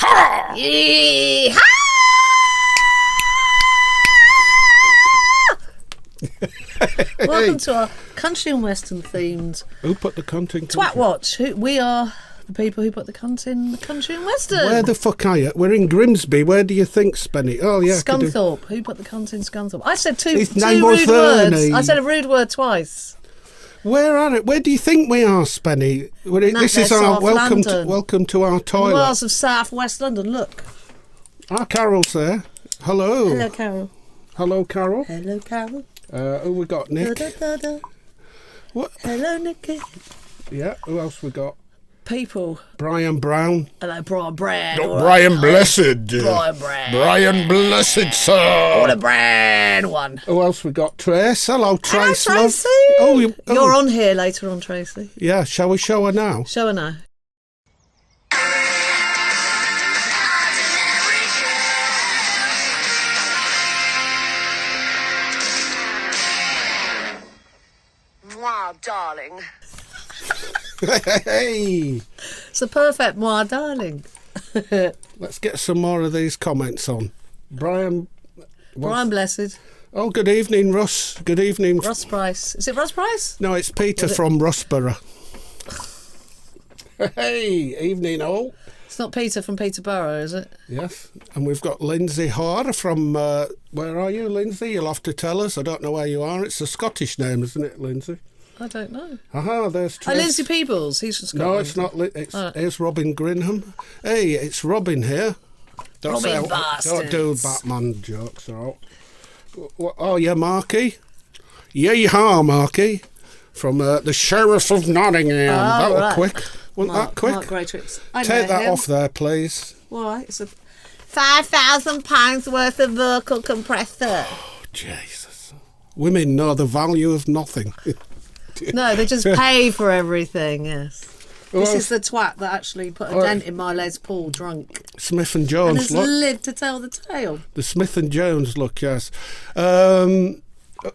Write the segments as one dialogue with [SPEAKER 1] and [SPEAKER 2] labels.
[SPEAKER 1] Yee-haw!
[SPEAKER 2] Yee-haw! Welcome to our country and western themed.
[SPEAKER 1] Who put the cunt in?
[SPEAKER 2] Twat Watch. We are the people who put the cunt in the country and western.
[SPEAKER 1] Where the fuck are you? We're in Grimsby. Where do you think, Spenny? Oh yeah,
[SPEAKER 2] Scunthorpe. Who put the cunt in Scunthorpe? I said two
[SPEAKER 1] His name was
[SPEAKER 2] rude words.
[SPEAKER 1] Ernie.
[SPEAKER 2] I said a rude word twice.
[SPEAKER 1] Where are it? Where do you think we are, Spenny? This is our welcome to our toilet.
[SPEAKER 2] Miles of South West London. Look.
[SPEAKER 1] Our Carol's there. Hello.
[SPEAKER 2] Hello, Carol.
[SPEAKER 1] Hello, Carol.
[SPEAKER 2] Hello, Carol.
[SPEAKER 1] Who we got? Nick.
[SPEAKER 2] Da, da, da, da.
[SPEAKER 1] What?
[SPEAKER 2] Hello, Nicky.
[SPEAKER 1] Yeah. Who else we got?
[SPEAKER 2] People.
[SPEAKER 1] Brian Brown.
[SPEAKER 2] Hello, Brian Brand.
[SPEAKER 1] Not Brian Blessed.
[SPEAKER 2] Brian Brand.
[SPEAKER 1] Brian Blessed, sir.
[SPEAKER 2] What a brand one.
[SPEAKER 1] Who else we got? Trace. Hello, Trace.
[SPEAKER 2] Hello, Tracy.
[SPEAKER 1] Oh,
[SPEAKER 2] you're on here later on, Tracy.
[SPEAKER 1] Yeah. Shall we show her now?
[SPEAKER 2] Show her now.
[SPEAKER 3] Wow, darling.
[SPEAKER 1] Hey.
[SPEAKER 2] It's a perfect moi, darling.
[SPEAKER 1] Let's get some more of these comments on. Brian
[SPEAKER 2] Blessed.
[SPEAKER 1] Oh, good evening, Russ. Good evening.
[SPEAKER 2] Russ Price. Is it Russ Price?
[SPEAKER 1] No, it's Peter from Rossborough. Hey, evening all.
[SPEAKER 2] It's not Peter from Peterborough, is it?
[SPEAKER 1] Yes, and we've got Lindsay Hoare from, where are you, Lindsay? You'll have to tell us. I don't know where you are. It's a Scottish name, isn't it, Lindsay?
[SPEAKER 2] I don't know.
[SPEAKER 1] Aha, there's Trace.
[SPEAKER 2] Lindsay Peebles. He's from Scotland.
[SPEAKER 1] No, it's not. Here's Robin Grinham. Hey, it's Robin here.
[SPEAKER 2] Robin bastards.
[SPEAKER 1] Don't do Batman jokes, all right? Oh, yeah, Marky. Yee-haw, Marky. From the Sheriff of Nottingham. That was quick. Wasn't that quick?
[SPEAKER 2] Mark Greatrix.
[SPEAKER 1] Take that off there, please.
[SPEAKER 2] Why? It's a £5,000 worth of vocal compressor.
[SPEAKER 1] Oh, Jesus. Women know the value of nothing.
[SPEAKER 2] No, they just pay for everything, yes. This is the twat that actually put a dent in my Les Paul drunk.
[SPEAKER 1] Smith and Jones,
[SPEAKER 2] and has lived to tell the tale. The
[SPEAKER 1] Smith and Jones look, yes. God,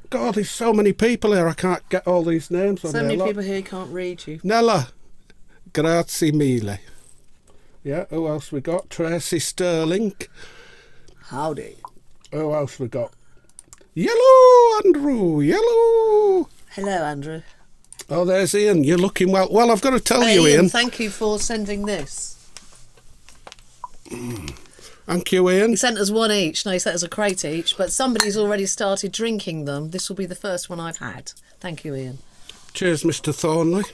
[SPEAKER 1] there's so many people here. I can't get all these names on
[SPEAKER 2] so many people here can't read you.
[SPEAKER 1] Nella, grazie mille. Yeah, who else we got? Tracy Sterling.
[SPEAKER 2] Howdy.
[SPEAKER 1] Who else we got? Yellow, Andrew, yellow.
[SPEAKER 2] Hello, Andrew.
[SPEAKER 1] Oh, there's Ian. You're looking well. Well, I've got to tell you, Ian.
[SPEAKER 2] Thank you for sending this.
[SPEAKER 1] Thank you, Ian.
[SPEAKER 2] He sent us one each. No, he sent us a crate each, but somebody's already started drinking them. This will be the first one I've had. Thank you, Ian.
[SPEAKER 1] Cheers, Mr. Thornley.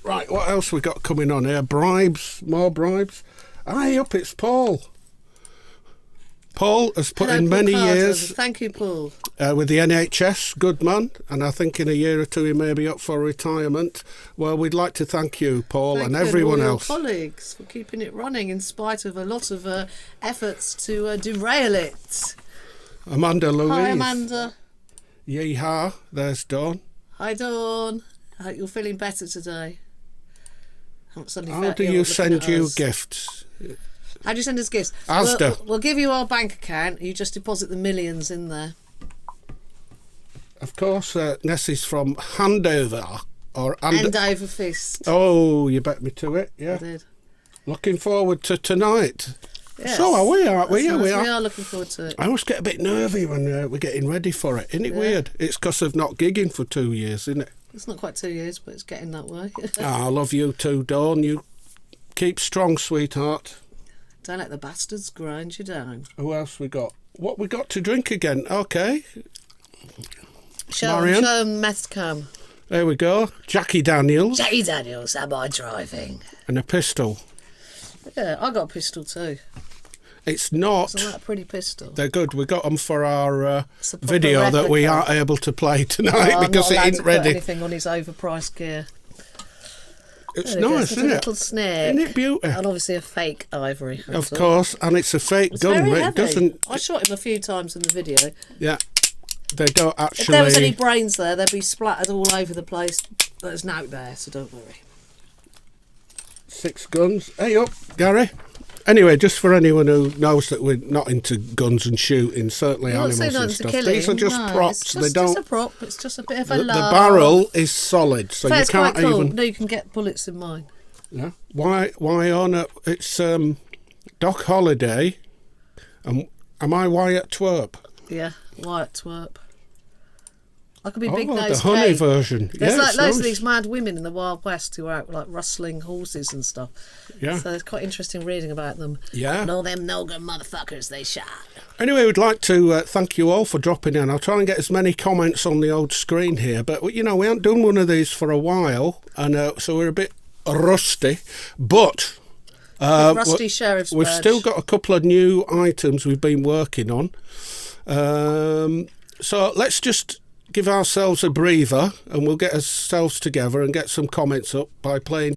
[SPEAKER 1] Right, what else we got coming on here? Bribes, more bribes. Aye, up, it's Paul. Paul has put in many years.
[SPEAKER 2] Thank you, Paul.
[SPEAKER 1] With the NHS, good man, and I think in a year or two he may be up for retirement. Well, we'd like to thank you, Paul, and everyone else.
[SPEAKER 2] Thank you, colleagues, for keeping it running in spite of a lot of efforts to derail it.
[SPEAKER 1] Amanda Louise.
[SPEAKER 2] Hi, Amanda.
[SPEAKER 1] Yee-haw, there's Dawn.
[SPEAKER 2] Hi, Dawn. I hope you're feeling better today.
[SPEAKER 1] How do you send you gifts?
[SPEAKER 2] How do you send us gifts?
[SPEAKER 1] Asda.
[SPEAKER 2] We'll give you our bank account. You just deposit the millions in there.
[SPEAKER 1] Of course, Nessie's from Handover.
[SPEAKER 2] Hand over fist.
[SPEAKER 1] Oh, you bet me to it, yeah.
[SPEAKER 2] I did.
[SPEAKER 1] Looking forward to tonight.
[SPEAKER 2] Yes.
[SPEAKER 1] So are we, aren't we?
[SPEAKER 2] Yeah,
[SPEAKER 1] we are.
[SPEAKER 2] We are looking forward to it.
[SPEAKER 1] I always get a bit nervy when we're getting ready for it. Isn't it weird? It's because of not gigging for 2 years, isn't it?
[SPEAKER 2] It's not quite 2 years, but it's getting that way.
[SPEAKER 1] I love you too, Dawn. You keep strong, sweetheart.
[SPEAKER 2] Don't let the bastards grind you down.
[SPEAKER 1] Who else we got? What we got to drink again? Okay.
[SPEAKER 2] Show them meth cam.
[SPEAKER 1] There we go. Jackie Daniels.
[SPEAKER 2] Jackie Daniels, am I driving?
[SPEAKER 1] And a pistol.
[SPEAKER 2] Yeah, I got a pistol too.
[SPEAKER 1] It's not.
[SPEAKER 2] Isn't that a pretty pistol?
[SPEAKER 1] They're good. We got them for our video replica that we aren't able to play tonight because it ain't ready.
[SPEAKER 2] Put anything on his overpriced gear.
[SPEAKER 1] It's nice, isn't it?
[SPEAKER 2] A little snake.
[SPEAKER 1] Isn't it beautiful?
[SPEAKER 2] And obviously a fake ivory.
[SPEAKER 1] Of course, and it's a fake gun.
[SPEAKER 2] Very
[SPEAKER 1] It
[SPEAKER 2] heavy.
[SPEAKER 1] doesn't.
[SPEAKER 2] I shot him a few times in the video.
[SPEAKER 1] Yeah, they don't actually.
[SPEAKER 2] If there was any brains there, they'd be splattered all over the place. There's no there, so don't worry.
[SPEAKER 1] 6 guns. Hey up, Gary. Anyway, just for anyone who knows that we're not into guns and shooting, certainly animals and stuff. These are just props.
[SPEAKER 2] It's just a prop. It's just a bit of a
[SPEAKER 1] The barrel is solid, so you can't
[SPEAKER 2] quite cool.
[SPEAKER 1] even.
[SPEAKER 2] No, you can get bullets in mine.
[SPEAKER 1] Yeah. Why on it? It's Doc Holliday, and am I Wyatt Twerp?
[SPEAKER 2] Yeah, Wyatt Twerp. I could be
[SPEAKER 1] Oh,
[SPEAKER 2] Big Nose
[SPEAKER 1] the honey
[SPEAKER 2] Kate.
[SPEAKER 1] version.
[SPEAKER 2] There's
[SPEAKER 1] Yeah,
[SPEAKER 2] like
[SPEAKER 1] it's
[SPEAKER 2] loads
[SPEAKER 1] nice.
[SPEAKER 2] of these mad women in the Wild West who are out like rustling horses and stuff.
[SPEAKER 1] Yeah.
[SPEAKER 2] So it's quite interesting reading about them.
[SPEAKER 1] Yeah.
[SPEAKER 2] And all them no-good motherfuckers they shot.
[SPEAKER 1] Anyway, we'd like to thank you all for dropping in. I'll try and get as many comments on the old screen here, but we haven't done one of these for a while, and so we're a bit rusty. But
[SPEAKER 2] Rusty Sheriff's
[SPEAKER 1] we've
[SPEAKER 2] badge.
[SPEAKER 1] still got a couple of new items we've been working on. So let's just give ourselves a breather, and we'll get ourselves together and get some comments up by playing.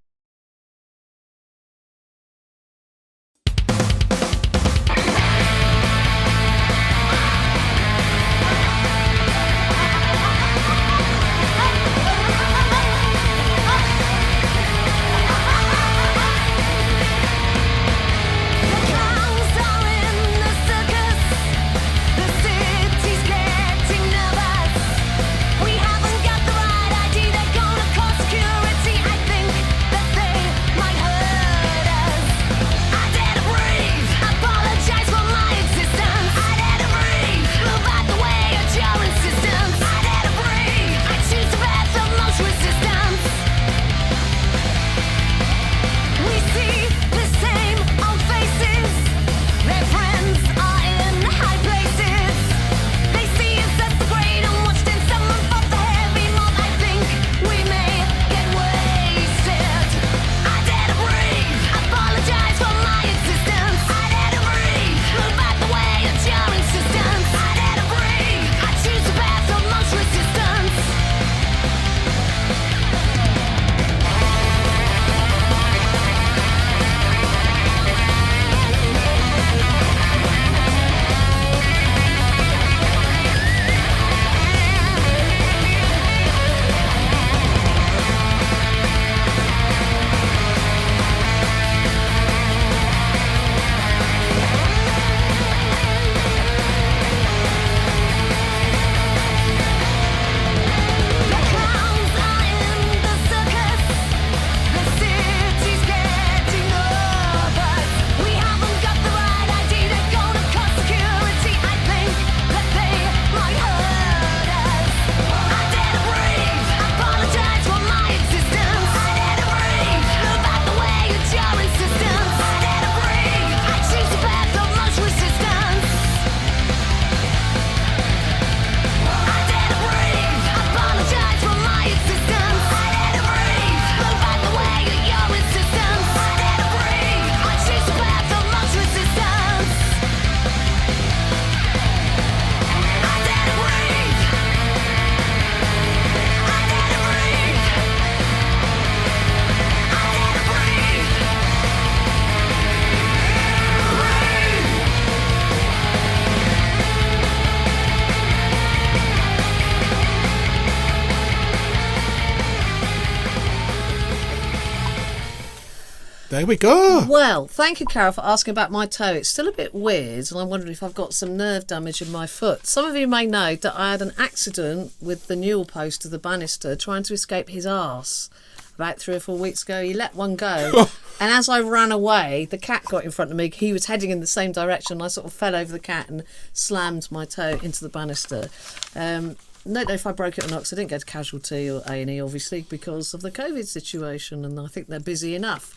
[SPEAKER 1] There we go.
[SPEAKER 2] Well, thank you, Carol, for asking about my toe. It's still a bit weird, and I'm wondering if I've got some nerve damage in my foot. Some of you may know that I had an accident with the newel post of the banister trying to escape his arse about 3 or 4 weeks ago. He let one go, and as I ran away, the cat got in front of me. He was heading in the same direction. I sort of fell over the cat and slammed my toe into the banister. Don't know if I broke it or not, because I didn't go to casualty or A&E, obviously, because of the COVID situation, and I think they're busy enough.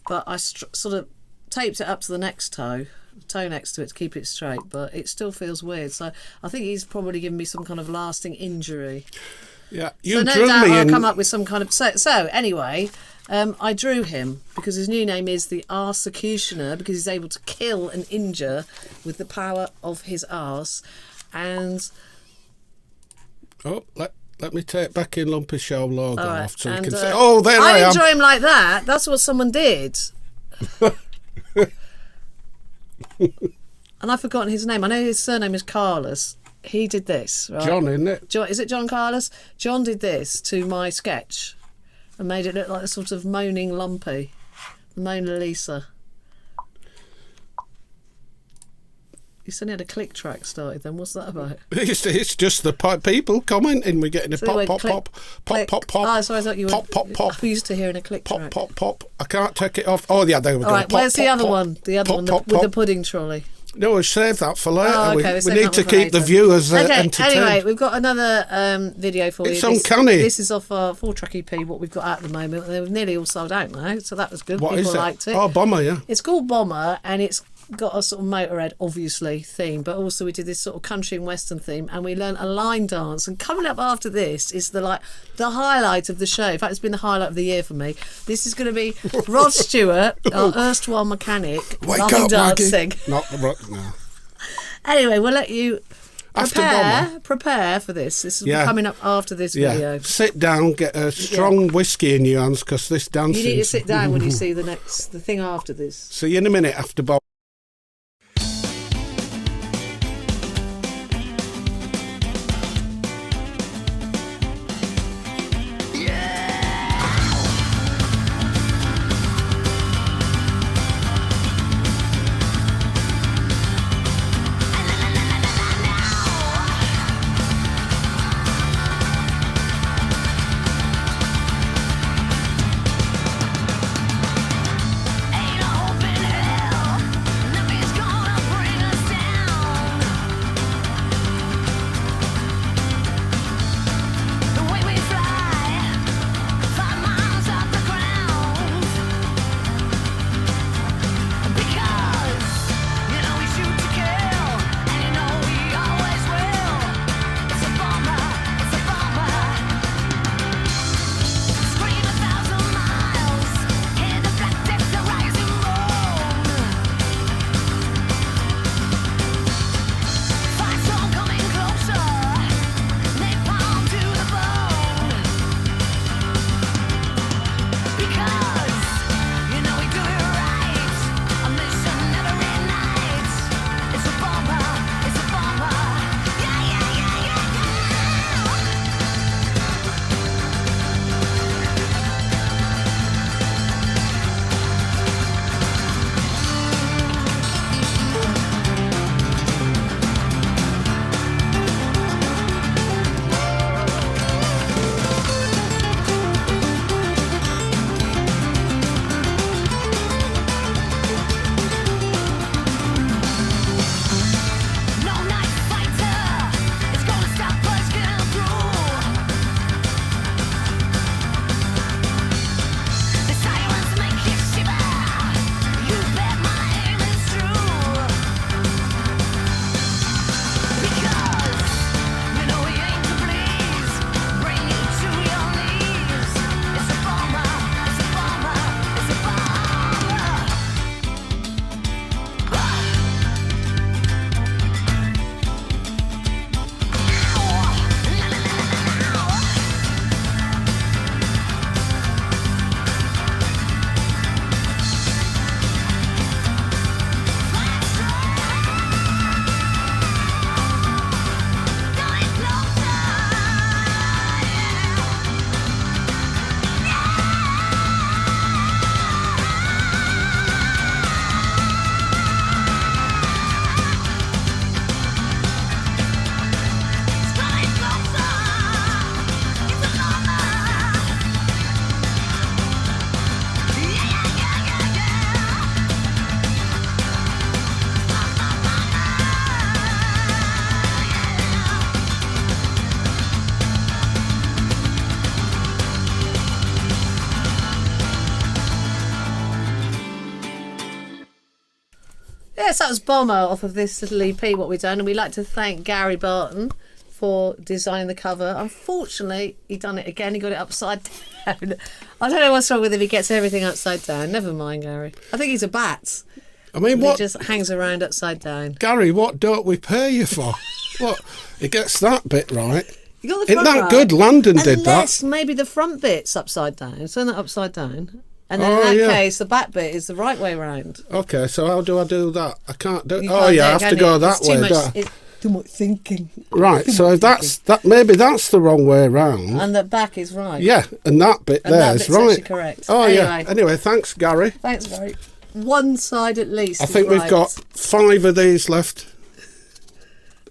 [SPEAKER 2] But I sort of taped it up to the next toe next to it to keep it straight, but it still feels weird. So I think he's probably given me some kind of lasting injury.
[SPEAKER 1] Yeah,
[SPEAKER 2] so no doubt I'll come up with some kind of... So anyway, I drew him because his new name is the Arsecutioner, because he's able to kill and injure with the power of his arse. And...
[SPEAKER 1] Oh, let me take back in Lumpy Show logo off so you can say,
[SPEAKER 2] oh,
[SPEAKER 1] there I am.
[SPEAKER 2] I didn't draw him like that. That's what someone did. And I've forgotten his name. I know his surname is Carlos. He did this, right?
[SPEAKER 1] John, isn't it?
[SPEAKER 2] John, is it John Carlos? John did this to my sketch and made it look like a sort of moaning Lumpy. Mona Lisa. You suddenly had a click track started then. What's that about?
[SPEAKER 1] It's just the people commenting. We're getting a
[SPEAKER 2] So
[SPEAKER 1] pop,
[SPEAKER 2] they went
[SPEAKER 1] pop,
[SPEAKER 2] click,
[SPEAKER 1] pop,
[SPEAKER 2] click.
[SPEAKER 1] pop, pop, pop.
[SPEAKER 2] Oh, sorry, I thought you were...
[SPEAKER 1] Pop, pop, pop.
[SPEAKER 2] I'm used to hearing a click
[SPEAKER 1] Pop,
[SPEAKER 2] track.
[SPEAKER 1] pop, pop. I can't take it off. Oh, yeah, there we go.
[SPEAKER 2] All right,
[SPEAKER 1] Pop,
[SPEAKER 2] where's the
[SPEAKER 1] pop,
[SPEAKER 2] other
[SPEAKER 1] pop.
[SPEAKER 2] one? The other
[SPEAKER 1] Pop,
[SPEAKER 2] one
[SPEAKER 1] pop,
[SPEAKER 2] with the
[SPEAKER 1] pop.
[SPEAKER 2] pudding trolley.
[SPEAKER 1] No, we'll save that for later.
[SPEAKER 2] Oh, okay,
[SPEAKER 1] we
[SPEAKER 2] save
[SPEAKER 1] need
[SPEAKER 2] that
[SPEAKER 1] to
[SPEAKER 2] one for
[SPEAKER 1] keep the
[SPEAKER 2] later.
[SPEAKER 1] viewers
[SPEAKER 2] Okay,
[SPEAKER 1] entertained.
[SPEAKER 2] anyway, we've got another video for
[SPEAKER 1] It's
[SPEAKER 2] you.
[SPEAKER 1] uncanny.
[SPEAKER 2] This is off our 4-track EP, what we've got at the moment. They're nearly all sold out now, so that was good.
[SPEAKER 1] What
[SPEAKER 2] People
[SPEAKER 1] is it?
[SPEAKER 2] liked it.
[SPEAKER 1] Oh, Bomber, yeah.
[SPEAKER 2] It's called Bomber, and it's got a sort of Motorhead, obviously, theme, but also we did this sort of country and western theme, and we learned a line dance. And coming up after this is the highlight of the show. In fact, it's been the highlight of the year for me. This is going to be Rod Stewart, our erstwhile mechanic,
[SPEAKER 1] Wake
[SPEAKER 2] line
[SPEAKER 1] up,
[SPEAKER 2] dancing.
[SPEAKER 1] Maggie. Not the rock now.
[SPEAKER 2] Anyway, we'll let you
[SPEAKER 1] After Bomber.
[SPEAKER 2] prepare for this. This will be
[SPEAKER 1] Yeah.
[SPEAKER 2] coming up after this video.
[SPEAKER 1] Sit down, get a strong whiskey in your hands, because this dancing...
[SPEAKER 2] You need to sit down when you see the thing after this.
[SPEAKER 1] See you in a minute after Bomber.
[SPEAKER 2] Yes, that was Bomber off of this little EP, what we've done, and we'd like to thank Gary Barton for designing the cover. Unfortunately, he done it again. He got it upside down. I don't know what's wrong with him. He gets everything upside down. Never mind, Gary. I think he's a bat.
[SPEAKER 1] I mean, what?
[SPEAKER 2] He just hangs around upside down.
[SPEAKER 1] Gary, what don't we pay you for? What? He gets that bit right.
[SPEAKER 2] You got the
[SPEAKER 1] Isn't
[SPEAKER 2] front
[SPEAKER 1] that
[SPEAKER 2] right.
[SPEAKER 1] good? London did that.
[SPEAKER 2] Unless maybe the front bit's upside down. Turn that upside down. And then
[SPEAKER 1] Oh,
[SPEAKER 2] in that
[SPEAKER 1] yeah.
[SPEAKER 2] case, the back bit is the right way round.
[SPEAKER 1] Okay, so how do I do that? I can't do it.
[SPEAKER 2] You
[SPEAKER 1] Oh,
[SPEAKER 2] can't
[SPEAKER 1] yeah, I
[SPEAKER 2] do it,
[SPEAKER 1] have
[SPEAKER 2] can
[SPEAKER 1] to
[SPEAKER 2] you?
[SPEAKER 1] go that
[SPEAKER 2] It's too
[SPEAKER 1] way.
[SPEAKER 2] much-
[SPEAKER 1] don't I?
[SPEAKER 2] it's too much thinking.
[SPEAKER 1] Right, so if that's that, maybe that's the wrong way round.
[SPEAKER 2] And the back is right.
[SPEAKER 1] Yeah, and that bit
[SPEAKER 2] And
[SPEAKER 1] there
[SPEAKER 2] that
[SPEAKER 1] is
[SPEAKER 2] bit's
[SPEAKER 1] right.
[SPEAKER 2] actually correct.
[SPEAKER 1] Oh, yeah.
[SPEAKER 2] Anyway.
[SPEAKER 1] Anyway, thanks, Gary.
[SPEAKER 2] Thanks, Gary. One side at least.
[SPEAKER 1] I
[SPEAKER 2] is
[SPEAKER 1] think we've
[SPEAKER 2] right.
[SPEAKER 1] got 5 of these left.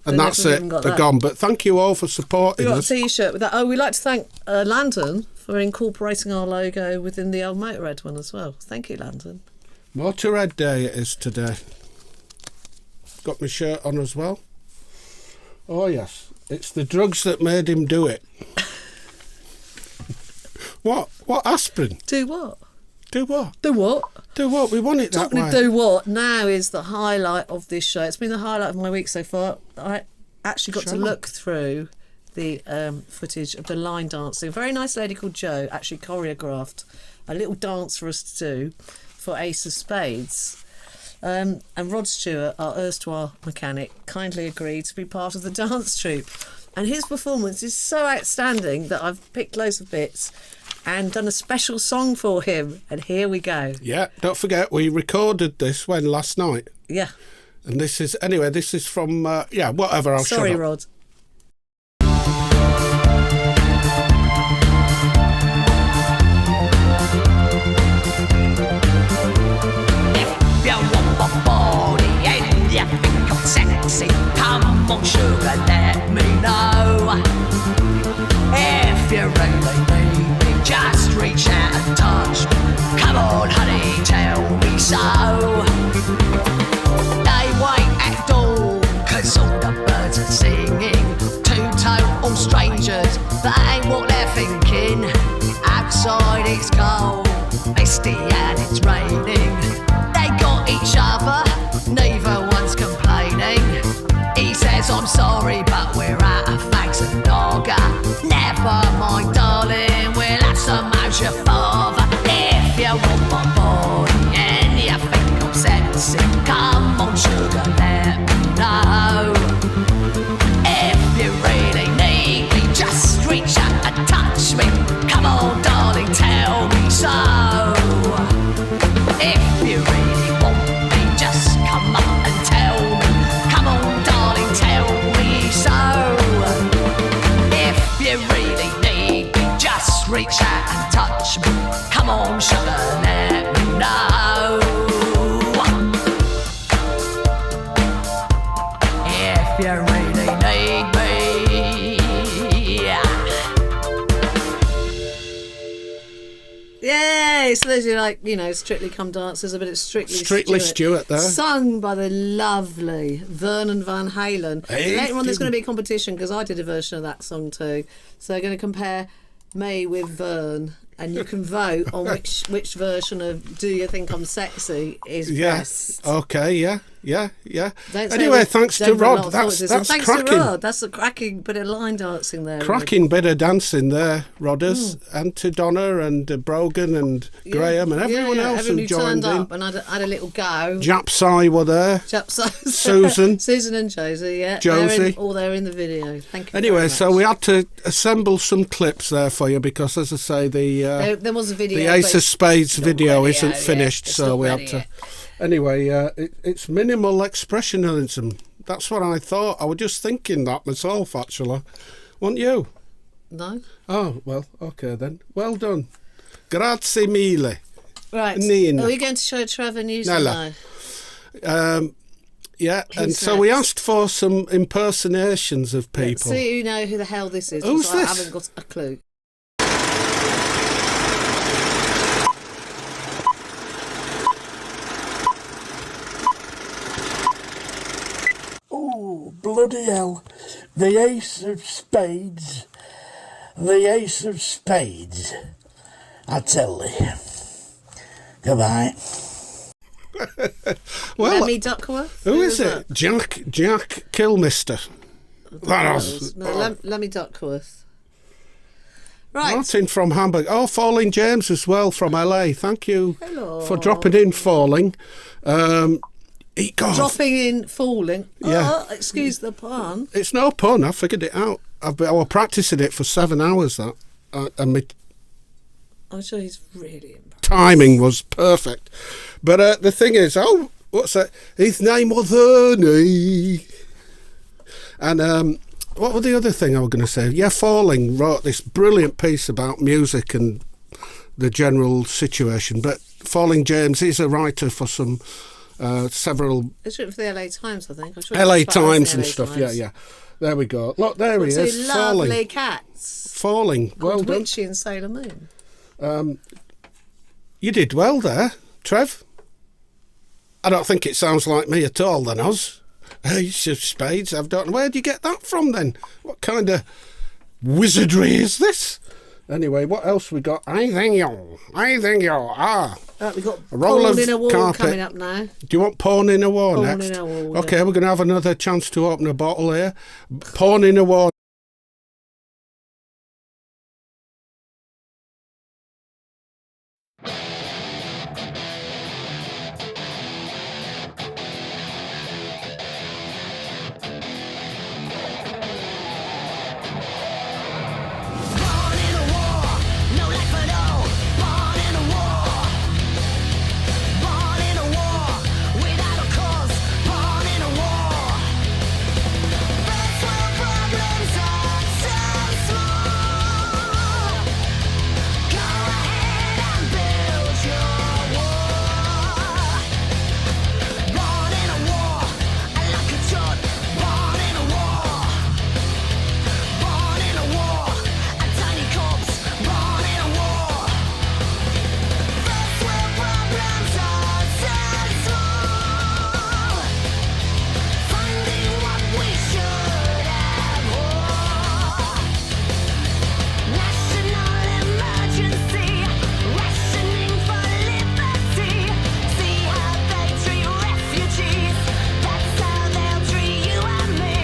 [SPEAKER 1] And that's it. They're gone. But thank you all for supporting
[SPEAKER 2] We got
[SPEAKER 1] us.
[SPEAKER 2] a T-shirt with that. Oh, we'd like to thank Landon for incorporating our logo within the old Motorhead one as well. Thank you, Landon.
[SPEAKER 1] Motorhead Day it is today. Got my shirt on as well. Oh yes, it's the drugs that made him do it. What aspirin?
[SPEAKER 2] Do what?
[SPEAKER 1] Do what?
[SPEAKER 2] Do what?
[SPEAKER 1] Do what? We want it that
[SPEAKER 2] Talking
[SPEAKER 1] way.
[SPEAKER 2] of do what, now is the highlight of this show. It's been the highlight of my week so far. I actually got to look through the footage of the line dancing. A very nice lady called Jo actually choreographed a little dance for us to do for Ace of Spades. And Rod Stewart, our erstwhile mechanic, kindly agreed to be part of the dance troupe. And his performance is so outstanding that I've picked loads of bits and done a special song for him. And here we go.
[SPEAKER 1] Yeah, don't forget, we recorded this last night.
[SPEAKER 2] Yeah.
[SPEAKER 1] And this is from, whatever, I'll
[SPEAKER 2] Sorry,
[SPEAKER 1] shut up.
[SPEAKER 2] Rod.
[SPEAKER 4] If you want my body and you think I'm sexy, come on sugar, let me know. If you really need me, just reach out and touch me. Come on honey, tell me so. They wait at dawn, 'cause all the birds are singing. Two total strangers, they ain't what they're thinking. Outside it's cold, misty and it's raining. They got each other, neither one's complaining. He says I'm sorry but we're out of fags and lager. Never mind darling, we'll have some out your father. If you want my body and you think I'm sexy, come on sugar, let me know. If you really need me, just reach out and touch me. Come on darling, tell me so. If you really want me, just come up and tell me. Come on darling, tell me so. If you really need me, just reach out and touch me. Come on sugar, let me know. If you really need me,
[SPEAKER 2] Yay! So those are like, Strictly Come Dancers, a bit of Strictly
[SPEAKER 1] Stewart there.
[SPEAKER 2] Sung by the lovely Vernon Van Halen.
[SPEAKER 1] Hey,
[SPEAKER 2] Later on there's going to be a competition because I did a version of that song too. So they're going to compare me with Vern and you can vote on which version of Do You Think I'm Sexy is best.
[SPEAKER 1] Okay, yeah.
[SPEAKER 2] Don't
[SPEAKER 1] Anyway,
[SPEAKER 2] say
[SPEAKER 1] thanks
[SPEAKER 2] don't
[SPEAKER 1] to
[SPEAKER 2] run
[SPEAKER 1] Rod.
[SPEAKER 2] out of
[SPEAKER 1] That's
[SPEAKER 2] thoughts. Thanks
[SPEAKER 1] cracking.
[SPEAKER 2] to Rod. That's a cracking bit of line dancing there.
[SPEAKER 1] Cracking bit of dancing there, Rodders, and to Donna and Brogan and Graham and everyone else
[SPEAKER 2] everyone
[SPEAKER 1] who joined
[SPEAKER 2] turned
[SPEAKER 1] in.
[SPEAKER 2] up and had a little go.
[SPEAKER 1] Japsai were there. Susan.
[SPEAKER 2] Susan and Josie, yeah.
[SPEAKER 1] Josie.
[SPEAKER 2] They're in the video. Thank you.
[SPEAKER 1] Anyway,
[SPEAKER 2] very
[SPEAKER 1] so
[SPEAKER 2] much.
[SPEAKER 1] we had to assemble some clips there for you because, as I say,
[SPEAKER 2] There was a video.
[SPEAKER 1] the Ace of Spades video
[SPEAKER 2] ready
[SPEAKER 1] isn't
[SPEAKER 2] yet.
[SPEAKER 1] finished,
[SPEAKER 2] It's
[SPEAKER 1] so
[SPEAKER 2] not
[SPEAKER 1] we
[SPEAKER 2] ready
[SPEAKER 1] had to.
[SPEAKER 2] yet.
[SPEAKER 1] Anyway, it's minimal expressionism. That's what I thought. I was just thinking that myself, actually. Weren't you?
[SPEAKER 2] No?
[SPEAKER 1] Oh, well, okay then. Well done. Grazie mille.
[SPEAKER 2] Right.
[SPEAKER 1] Nina.
[SPEAKER 2] Are we going to show Trevor News
[SPEAKER 1] Nella.
[SPEAKER 2] now?
[SPEAKER 1] Yeah, and
[SPEAKER 2] Who's
[SPEAKER 1] so we
[SPEAKER 2] next?
[SPEAKER 1] asked for some impersonations of people.
[SPEAKER 2] See you know who the hell this is.
[SPEAKER 1] Who's
[SPEAKER 2] because
[SPEAKER 1] this?
[SPEAKER 2] I haven't got a clue.
[SPEAKER 5] Oh, bloody hell. The Ace of Spades. The Ace of Spades. I tell you. Goodbye.
[SPEAKER 1] Well,
[SPEAKER 2] Lemmy Duckworth?
[SPEAKER 1] who is
[SPEAKER 2] was
[SPEAKER 1] it? Jack Kilmister. That was
[SPEAKER 2] Lemmy Duckworth. Right.
[SPEAKER 1] Martin from Hamburg. Oh, Falling James as well from LA. Thank you for dropping in, Falling.
[SPEAKER 2] Dropping in, falling.
[SPEAKER 1] Yeah.
[SPEAKER 2] Oh, excuse the pun.
[SPEAKER 1] It's no pun. I figured it out. I was practicing it for 7 hours. That and my
[SPEAKER 2] I'm sure he's really embarrassed.
[SPEAKER 1] timing was perfect. But the thing is, what's that? His name was Ernie. And what was the other thing I was going to say? Yeah, Falling wrote this brilliant piece about music and the general situation. But Falling James is a writer for some several
[SPEAKER 2] It's written for the LA Times, I think. I'm sure
[SPEAKER 1] LA
[SPEAKER 2] it's part of
[SPEAKER 1] Times
[SPEAKER 2] the
[SPEAKER 1] and
[SPEAKER 2] LA
[SPEAKER 1] stuff.
[SPEAKER 2] Times.
[SPEAKER 1] Yeah. There we go. Look, there he
[SPEAKER 2] Two
[SPEAKER 1] is,
[SPEAKER 2] lovely
[SPEAKER 1] falling.
[SPEAKER 2] cats.
[SPEAKER 1] Falling. Well
[SPEAKER 2] Called
[SPEAKER 1] done.
[SPEAKER 2] Witchy and Sailor Moon.
[SPEAKER 1] You did well there, Trev. I don't think it sounds like me at all then, Oz. Ace of Spades, I don't know. Where do you get that from then? What kind of wizardry is this? Anyway, what else we got? I think you're.
[SPEAKER 2] We've got
[SPEAKER 1] A roll
[SPEAKER 2] Pawn
[SPEAKER 1] of
[SPEAKER 2] in a Wall
[SPEAKER 1] carpet.
[SPEAKER 2] coming up now.
[SPEAKER 1] Do you want Pawn in a War
[SPEAKER 2] Pawn
[SPEAKER 1] next?
[SPEAKER 2] in a Wall,
[SPEAKER 1] Okay,
[SPEAKER 2] yeah.
[SPEAKER 1] we're going to have another chance to open a bottle here. Pawn in a War.
[SPEAKER 4] Born in a war, no life at all. Born in a war. Born in a war, without a cause. Born in a war. First world problems are so small. Go ahead and build your war. Born in a war, like a child. Born in a war. Born in a war, a tiny corpse. Born in a war. First world problems are so small. Finding what we should have war. National emergency, rationing for liberty. See how they treat refugees. That's how they'll treat you and me.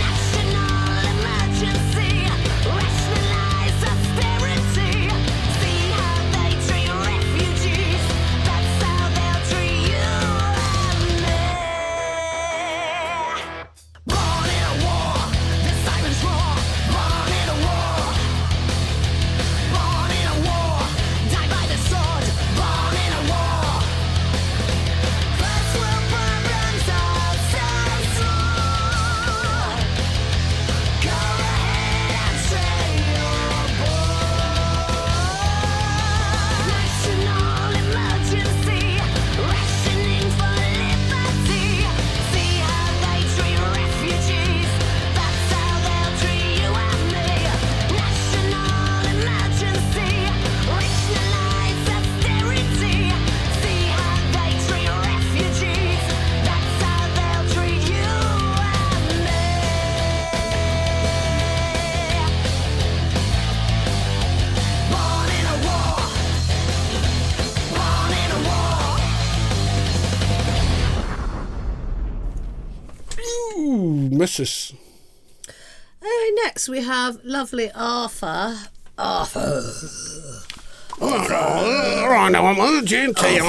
[SPEAKER 4] National emergency, rationalize austerity. See how they treat refugees. That's how they'll treat you and me. Born in a war, the sirens roar. Born in a war. Born in a war, die by the sword. Born in a war. First world problems are so small. Go ahead and say you're born. National emergency, rationing for liberty. See how they treat refugees. That's how they'll treat you and me. National emergency, rationalize austerity. See how they treat refugees. That's how they'll treat you and me. Born in a war. Born in a war.
[SPEAKER 1] Ooh, Mrs.
[SPEAKER 2] Next we have lovely Arthur. Arthur.
[SPEAKER 1] All right, now I'm on G&T.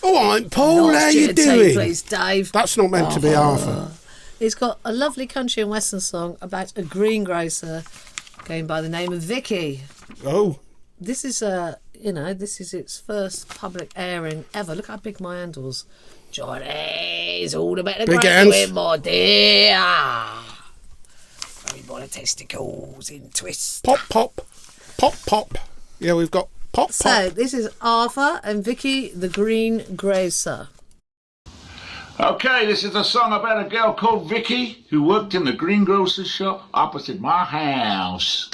[SPEAKER 1] All right, Paul, how you
[SPEAKER 2] G&T,
[SPEAKER 1] doing?
[SPEAKER 2] please, Dave.
[SPEAKER 1] That's not meant to be Arthur.
[SPEAKER 2] He's got a lovely country and western song about a greengrocer going by the name of BEKI.
[SPEAKER 1] Oh,
[SPEAKER 2] This is this is its first public airing ever. Look how big my handles. Johnny's all about the
[SPEAKER 1] Big
[SPEAKER 2] great
[SPEAKER 1] hands.
[SPEAKER 2] with my dear. Very by the testicles in twist.
[SPEAKER 1] pop, pop, pop, pop. Yeah, we've got pop,
[SPEAKER 2] So
[SPEAKER 1] pop.
[SPEAKER 2] this is Arthur and BEKI the greengrocer.
[SPEAKER 6] Okay, this is a song about a girl called Vicky who worked in the greengrocer's shop opposite my house.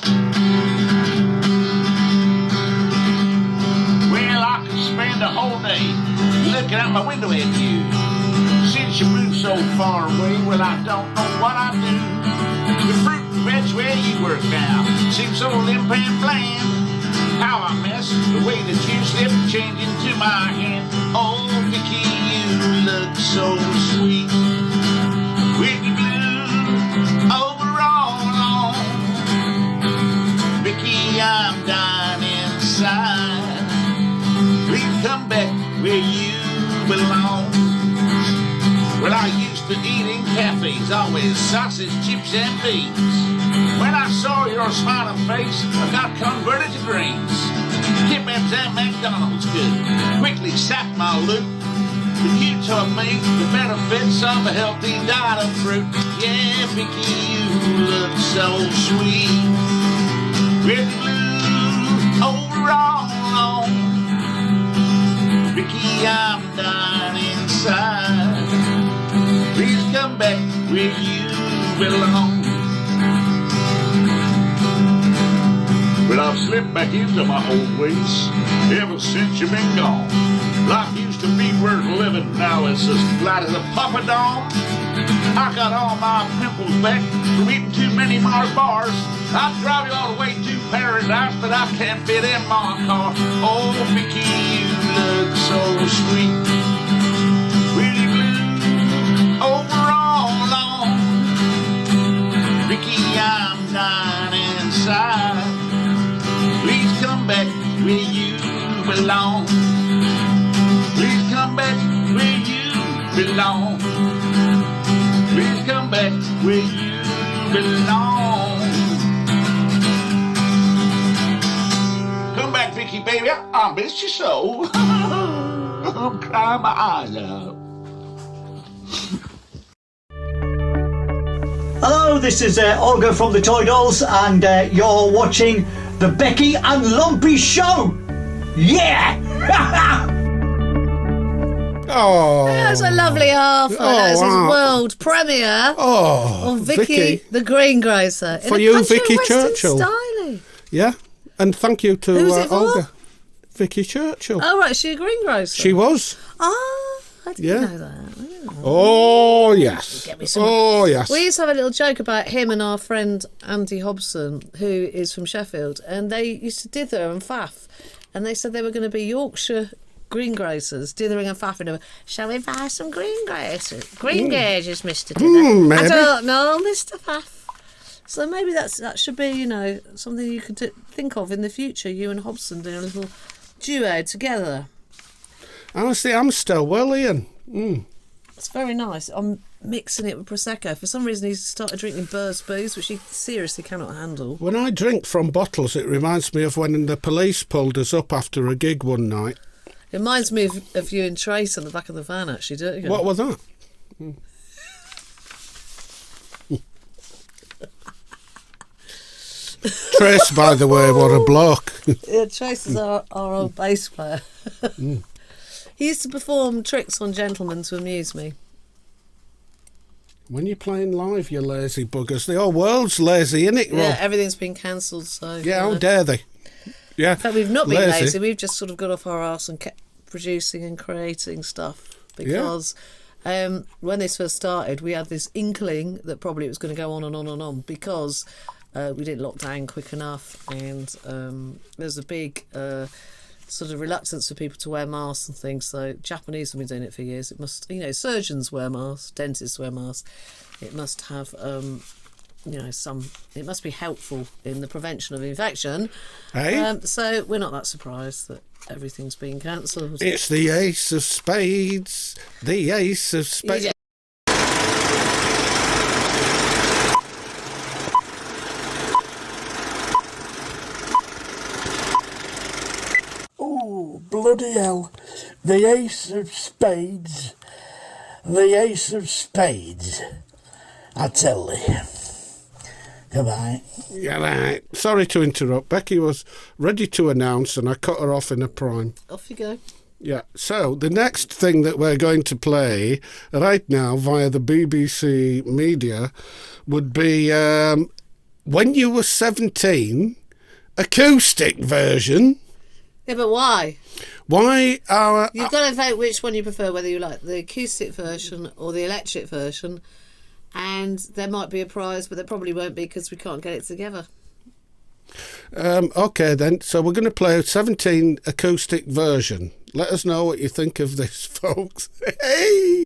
[SPEAKER 6] Well, I could spend a whole day looking out my window at you. Since you moved so far away, well, I don't know what I do. The fruit and veg where you work now seems so limp and bland. How I miss the way that you slip change into my hand. Oh, Vicky, you look so sweet with your blue overall on. Vicky, I'm dying inside. Please come back where you belong. Well, I used to eat in cafes, always sausage, chips, and beans. When I saw your smiling face, I got converted to greens. Kebabs and McDonald's could quickly sap my loot. But you told me the benefits of a healthy diet of fruit. Yeah, Vicky, you look so sweet with the blue overall on. Vicky, I'm dying where you belong. But I've slipped back into my old ways ever since you've been gone. Life used to be worth living, now it's as flat as a papadom. I got all my pimples back from eating too many Mars bars. I'd drive you all the way to paradise, but I can't fit in my car. Oh, Vicky, you look so sweet. Really blue overall on. Vicky, I'm dying inside. Please come back where you belong. Please come back where you belong. Please come back where you belong. Come back, Vicky, baby. I miss you so. I'm crying my eyes out.
[SPEAKER 7] Hello, this is Olga from the Toy Dolls, and you're watching the BEKI and Lumpy Show. Yeah!
[SPEAKER 1] Oh,
[SPEAKER 2] That was a lovely half. That was his world premiere of Vicky the Greengrocer.
[SPEAKER 1] For you, Vicky Churchill.
[SPEAKER 2] Styling.
[SPEAKER 1] yeah. And thank you to
[SPEAKER 2] Who's it for?
[SPEAKER 1] Olga. Vicky Churchill.
[SPEAKER 2] Oh, right, she a greengrocer?
[SPEAKER 1] She was.
[SPEAKER 2] Oh, I didn't know that.
[SPEAKER 1] Oh, yes.
[SPEAKER 2] Get me some.
[SPEAKER 1] Oh, yes.
[SPEAKER 2] We used to have a little joke about him and our friend Andy Hobson, who is from Sheffield, and they used to dither and faff, and they said they were going to be Yorkshire greengrocers, dithering and faffing over, shall we buy some greengrocers? Greengages, Mr. Dither.
[SPEAKER 1] Maybe.
[SPEAKER 2] I don't know, Mr. Faff. So maybe that should be, something you could think of in the future, you and Hobson doing a little duo together.
[SPEAKER 1] Honestly, I'm still well, Ian.
[SPEAKER 2] It's very nice. I'm mixing it with Prosecco. For some reason, he's started drinking burst booze, which he seriously cannot handle.
[SPEAKER 1] When I drink from bottles, it reminds me of when the police pulled us up after a gig one night.
[SPEAKER 2] It reminds me of you and Trace on the back of the van, actually, don't you?
[SPEAKER 1] What was that? Trace, by the way, what a bloke.
[SPEAKER 2] Yeah, Trace is our old bass player. He used to perform tricks on gentlemen to amuse me.
[SPEAKER 1] When you're playing live, you lazy buggers. The whole world's lazy, innit, Rob?
[SPEAKER 2] Yeah, everything's been cancelled, so...
[SPEAKER 1] Yeah, how dare they? Yeah.
[SPEAKER 2] In fact, we've not been lazy. We've just sort of got off our arse and kept producing and creating stuff. Because when this first started, we had this inkling that probably it was going to go on and on and on because we didn't lock down quick enough, and there's a big... sort of reluctance for people to wear masks and things. So Japanese have been doing it for years. It must, surgeons wear masks, dentists wear masks. It must have, it must be helpful in the prevention of infection.
[SPEAKER 1] Hey?
[SPEAKER 2] So we're not that surprised that everything's been cancelled.
[SPEAKER 1] It's the ace of spades. The ace of spades.
[SPEAKER 2] Yeah.
[SPEAKER 5] Bloody hell. The ace of spades. The ace of spades. I tell you. Goodbye.
[SPEAKER 1] Yeah, right. Sorry to interrupt. Becky was ready to announce and I cut her off in a prime.
[SPEAKER 2] Off you go.
[SPEAKER 1] Yeah, so the next thing that we're going to play right now via the BBC media would be When You Were 17, acoustic version.
[SPEAKER 2] Yeah, but why?
[SPEAKER 1] Why are...
[SPEAKER 2] You've got to vote which one you prefer, whether you like the acoustic version or the electric version. And there might be a prize, but there probably won't be because we can't get it together.
[SPEAKER 1] Okay, then. So we're going to play a 17 acoustic version. Let us know what you think of this, folks. Hey!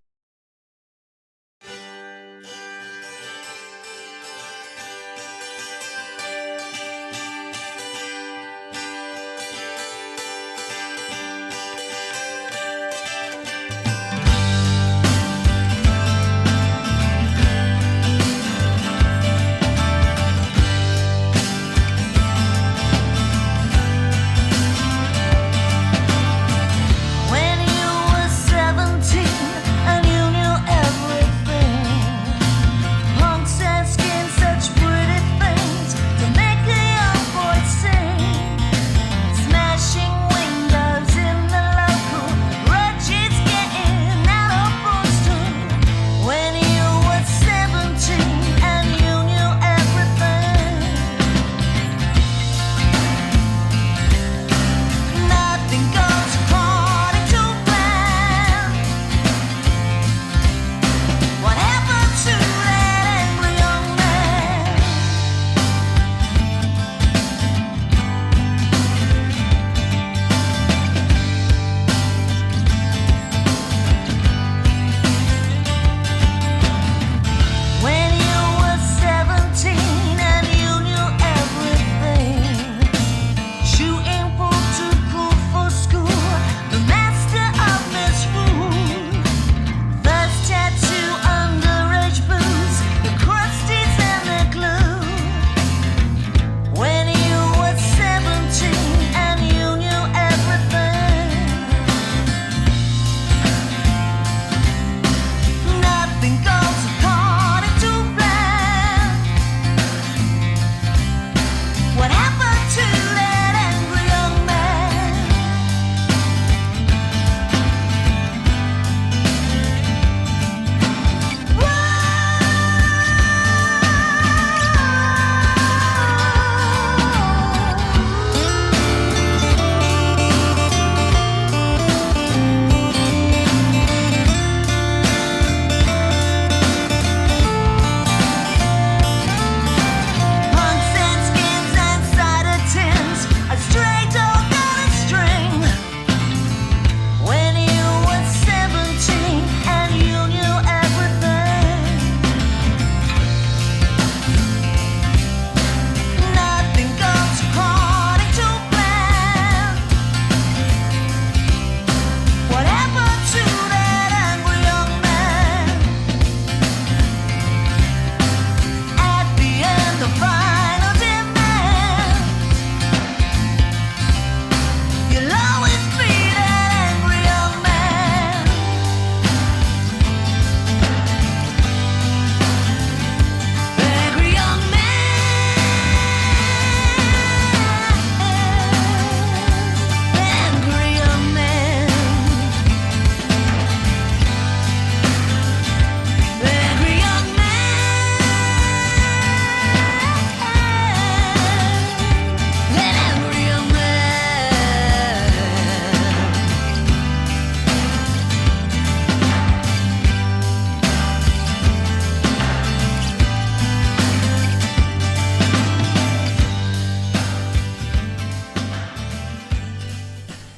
[SPEAKER 4] When you were 17 and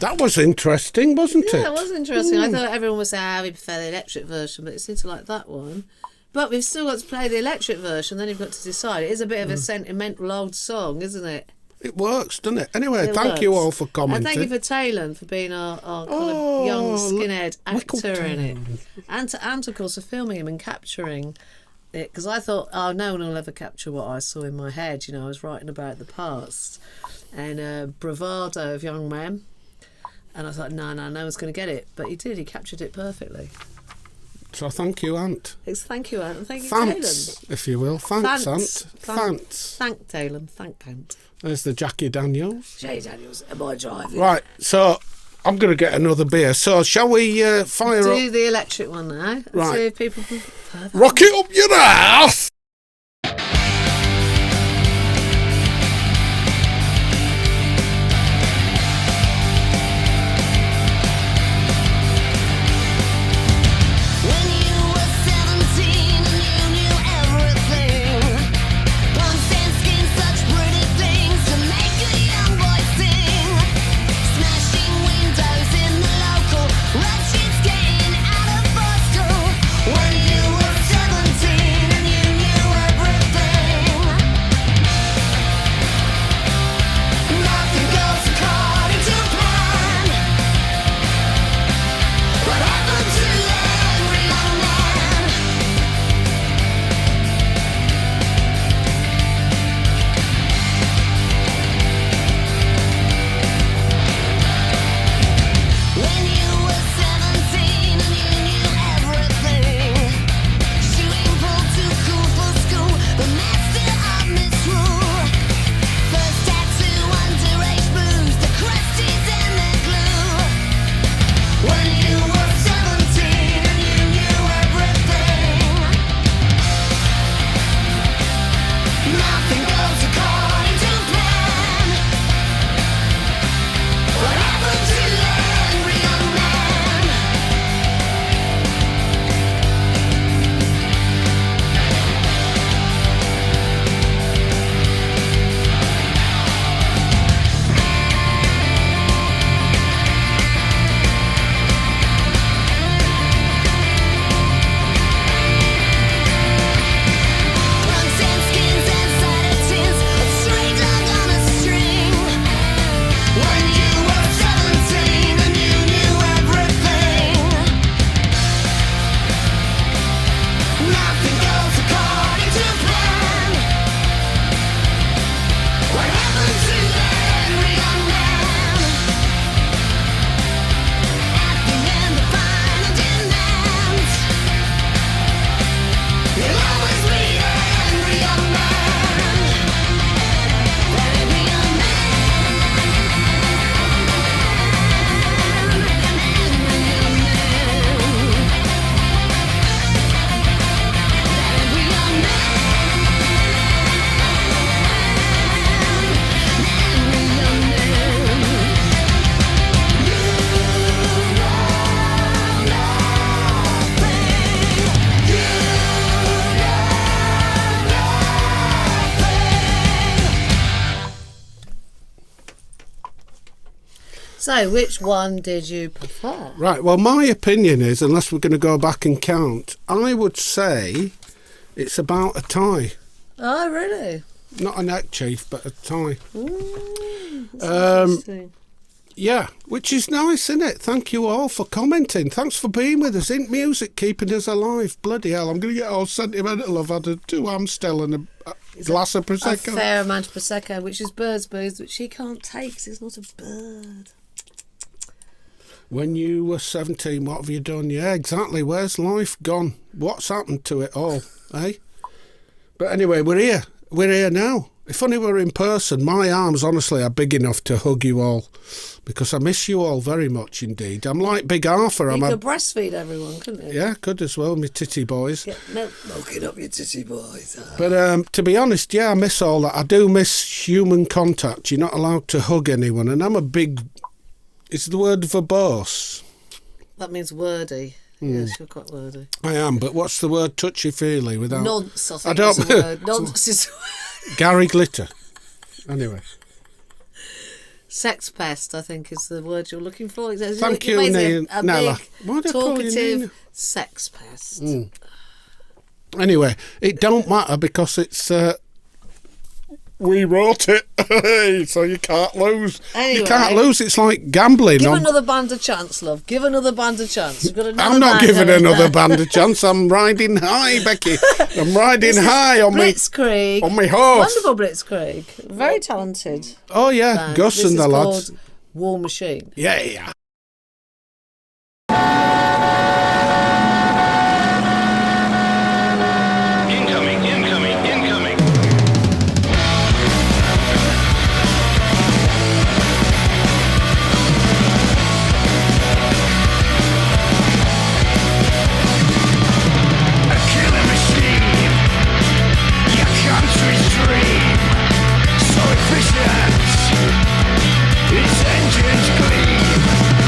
[SPEAKER 1] That was interesting, wasn't it?
[SPEAKER 2] Yeah, it was interesting. I thought everyone would say, we prefer the electric version, but it seemed to like that one. But we've still got to play the electric version, then you've got to decide. It is a bit of a sentimental old song, isn't it?
[SPEAKER 1] It works, doesn't it? Anyway, thank you all for commenting.
[SPEAKER 2] And thank you for Taylor for being our kind of young skinhead actor in it. And of course, for filming him and capturing it. Because I thought, no one will ever capture what I saw in my head. You know, I was writing about the past and bravado of young men. And I thought, no one's going to get it. But he did. He captured it perfectly.
[SPEAKER 1] So thank you, Ant.
[SPEAKER 2] Thank you, Ant. And thank you,
[SPEAKER 1] Thanks,
[SPEAKER 2] Taylor.
[SPEAKER 1] if you will. Thanks, Ant.
[SPEAKER 2] Thanks. Thank Taylor. Thank Ant.
[SPEAKER 1] There's the Jackie Daniels.
[SPEAKER 2] Jay Daniels, am I driving?
[SPEAKER 1] Right, so I'm going to get another beer. So shall we fire up?
[SPEAKER 2] Do the electric one now.
[SPEAKER 1] Right.
[SPEAKER 2] See if people prefer that.
[SPEAKER 1] Rock it up your ass!
[SPEAKER 2] So, which one did you prefer?
[SPEAKER 1] Right, well, my opinion is, unless we're going to go back and count, I would say it's about a tie.
[SPEAKER 2] Oh, really?
[SPEAKER 1] Not a neck chief, but a tie.
[SPEAKER 2] That's interesting.
[SPEAKER 1] Yeah, which is nice, isn't it? Thank you all for commenting. Thanks for being with us. Ain't music keeping us alive? Bloody hell, I'm going to get all sentimental. I've had 2 Amstel and a glass of Prosecco.
[SPEAKER 2] A fair amount of Prosecco, which is bird's booze, which she can't take because it's not a bird.
[SPEAKER 1] When you were 17, what have you done? Yeah, exactly. Where's life gone? What's happened to it all, eh? But anyway, we're here. We're here now. If only we were in person, my arms, honestly, are big enough to hug you all because I miss you all very much indeed. I'm like Big Arthur.
[SPEAKER 2] You could breastfeed everyone, couldn't you?
[SPEAKER 1] Yeah, could as well, my titty boys.
[SPEAKER 2] Get milk milking up your titty boys.
[SPEAKER 1] But to be honest, yeah, I miss all that. I do miss human contact. You're not allowed to hug anyone, and I'm a big... It's the word verbose.
[SPEAKER 2] That means wordy. Yes, you're quite wordy.
[SPEAKER 1] I am, but what's the word touchy-feely without...
[SPEAKER 2] Nonce, I think is a word. Nonce is a word.
[SPEAKER 1] Gary Glitter. Anyway.
[SPEAKER 2] Sex pest, I think, is the word you're looking for.
[SPEAKER 1] Thank you,
[SPEAKER 2] a
[SPEAKER 1] Nella.
[SPEAKER 2] big,
[SPEAKER 1] Why do I call you
[SPEAKER 2] talkative
[SPEAKER 1] Nina?
[SPEAKER 2] sex pest.
[SPEAKER 1] Anyway, it don't matter because it's we wrote it, so you can't lose.
[SPEAKER 2] Anyway,
[SPEAKER 1] you can't lose. It's like gambling.
[SPEAKER 2] Give another band a chance, love. Give another band a chance. You've got another
[SPEAKER 1] I'm not
[SPEAKER 2] band
[SPEAKER 1] giving
[SPEAKER 2] going
[SPEAKER 1] another
[SPEAKER 2] there.
[SPEAKER 1] band a chance. I'm riding high, Becky. I'm riding high on
[SPEAKER 2] Blitzkrieg.
[SPEAKER 1] on my horse.
[SPEAKER 2] Wonderful Blitzkrieg. Very talented.
[SPEAKER 1] Oh yeah,
[SPEAKER 2] band.
[SPEAKER 1] Gus
[SPEAKER 2] This
[SPEAKER 1] and the
[SPEAKER 2] is
[SPEAKER 1] lads.
[SPEAKER 2] called War Machine.
[SPEAKER 1] Yeah.
[SPEAKER 8] Incoming. A killing machine, your country's dream, so efficient, its engines gleam.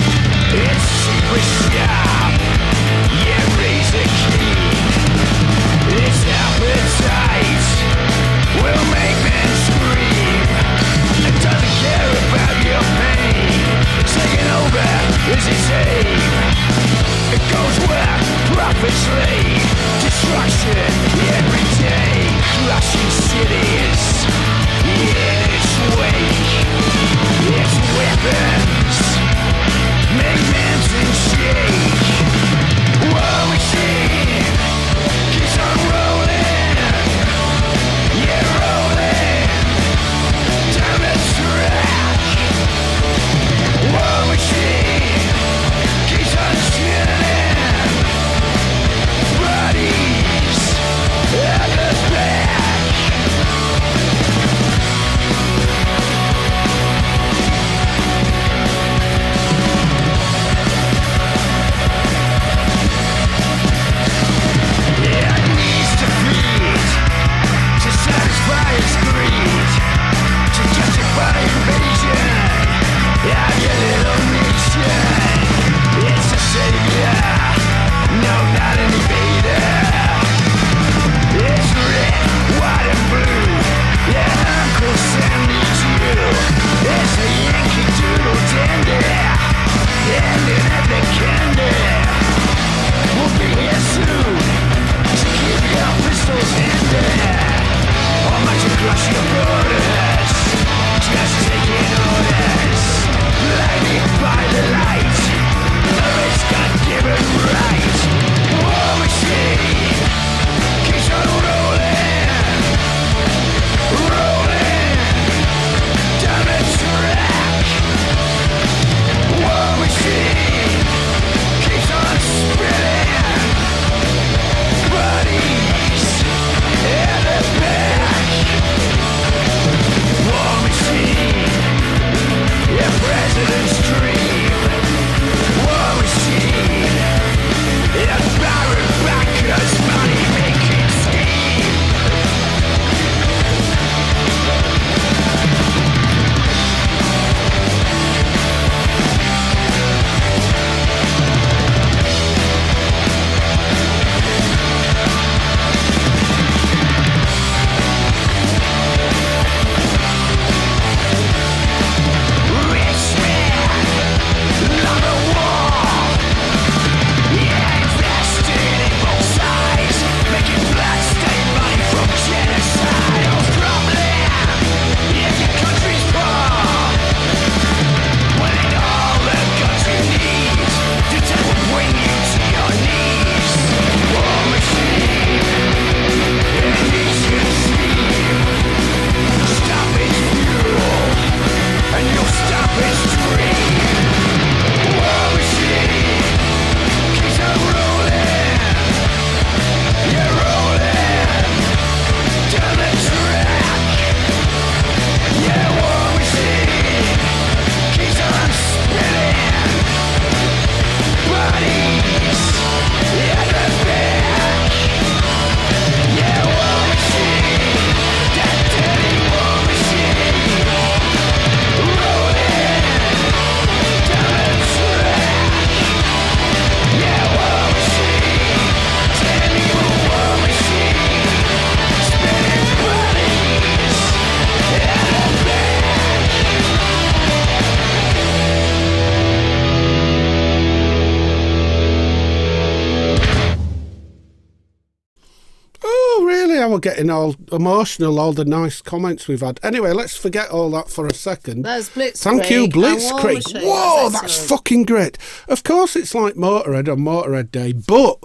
[SPEAKER 1] we're getting all emotional, all the nice comments we've had. Anyway, let's forget all that for a second.
[SPEAKER 2] That's Blitzkrieg.
[SPEAKER 1] Thank you,
[SPEAKER 2] and War
[SPEAKER 1] Blitzkrieg.
[SPEAKER 2] Machine.
[SPEAKER 1] Whoa,
[SPEAKER 2] That's
[SPEAKER 1] that's
[SPEAKER 2] excellent.
[SPEAKER 1] fucking great. Of course, it's like Motorhead on Motorhead Day, but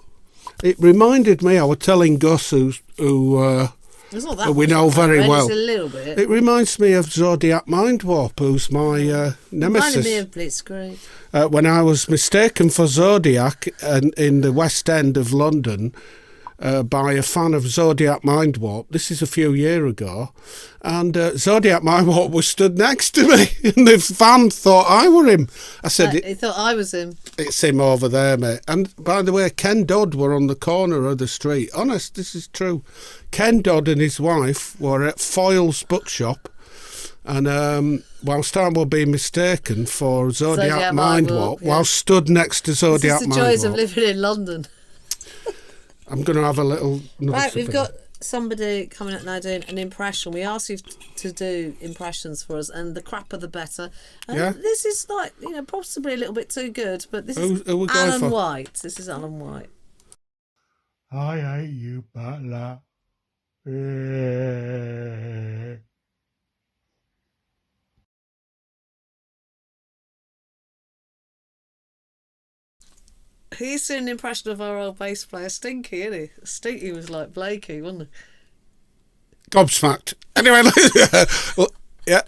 [SPEAKER 1] it reminded me, I was telling Gus, who
[SPEAKER 2] It's not that
[SPEAKER 1] we
[SPEAKER 2] much
[SPEAKER 1] know very
[SPEAKER 2] Motorhead,
[SPEAKER 1] well.
[SPEAKER 2] It's a little bit.
[SPEAKER 1] It reminds me of Zodiac Mindwarp, who's my
[SPEAKER 2] Reminded
[SPEAKER 1] nemesis.
[SPEAKER 2] me of Blitzkrieg.
[SPEAKER 1] When I was mistaken for Zodiac in the West End of London by a fan of Zodiac Mindwarp. This is a few years ago. And Zodiac Mindwarp was stood next to me, and the fan thought I were him. I said,
[SPEAKER 2] He thought I was him.
[SPEAKER 1] it's him over there, mate. And by the way, Ken Dodd were on the corner of the street. Honest, this is true. Ken Dodd and his wife were at Foyle's bookshop, and whilst I were being mistaken for Zodiac Mindwarp,
[SPEAKER 2] yeah.
[SPEAKER 1] while stood next to Zodiac
[SPEAKER 2] This is the joys of
[SPEAKER 1] Mindwarp.
[SPEAKER 2] living in London.
[SPEAKER 1] I'm going to have another
[SPEAKER 2] Right, we've
[SPEAKER 1] sip
[SPEAKER 2] got somebody coming up now doing an impression. We asked you to do impressions for us, and the crapper the better. And
[SPEAKER 1] Yeah.
[SPEAKER 2] this is like, possibly a little bit too good, but this
[SPEAKER 1] Who
[SPEAKER 2] is
[SPEAKER 1] we going
[SPEAKER 2] Alan
[SPEAKER 1] for?
[SPEAKER 2] White. This is Alan White.
[SPEAKER 8] I hate you, butler.
[SPEAKER 2] He's doing an impression of our old bass player Stinky, isn't he? Stinky was like Blakey, wasn't he?
[SPEAKER 1] Gobsmacked. Anyway,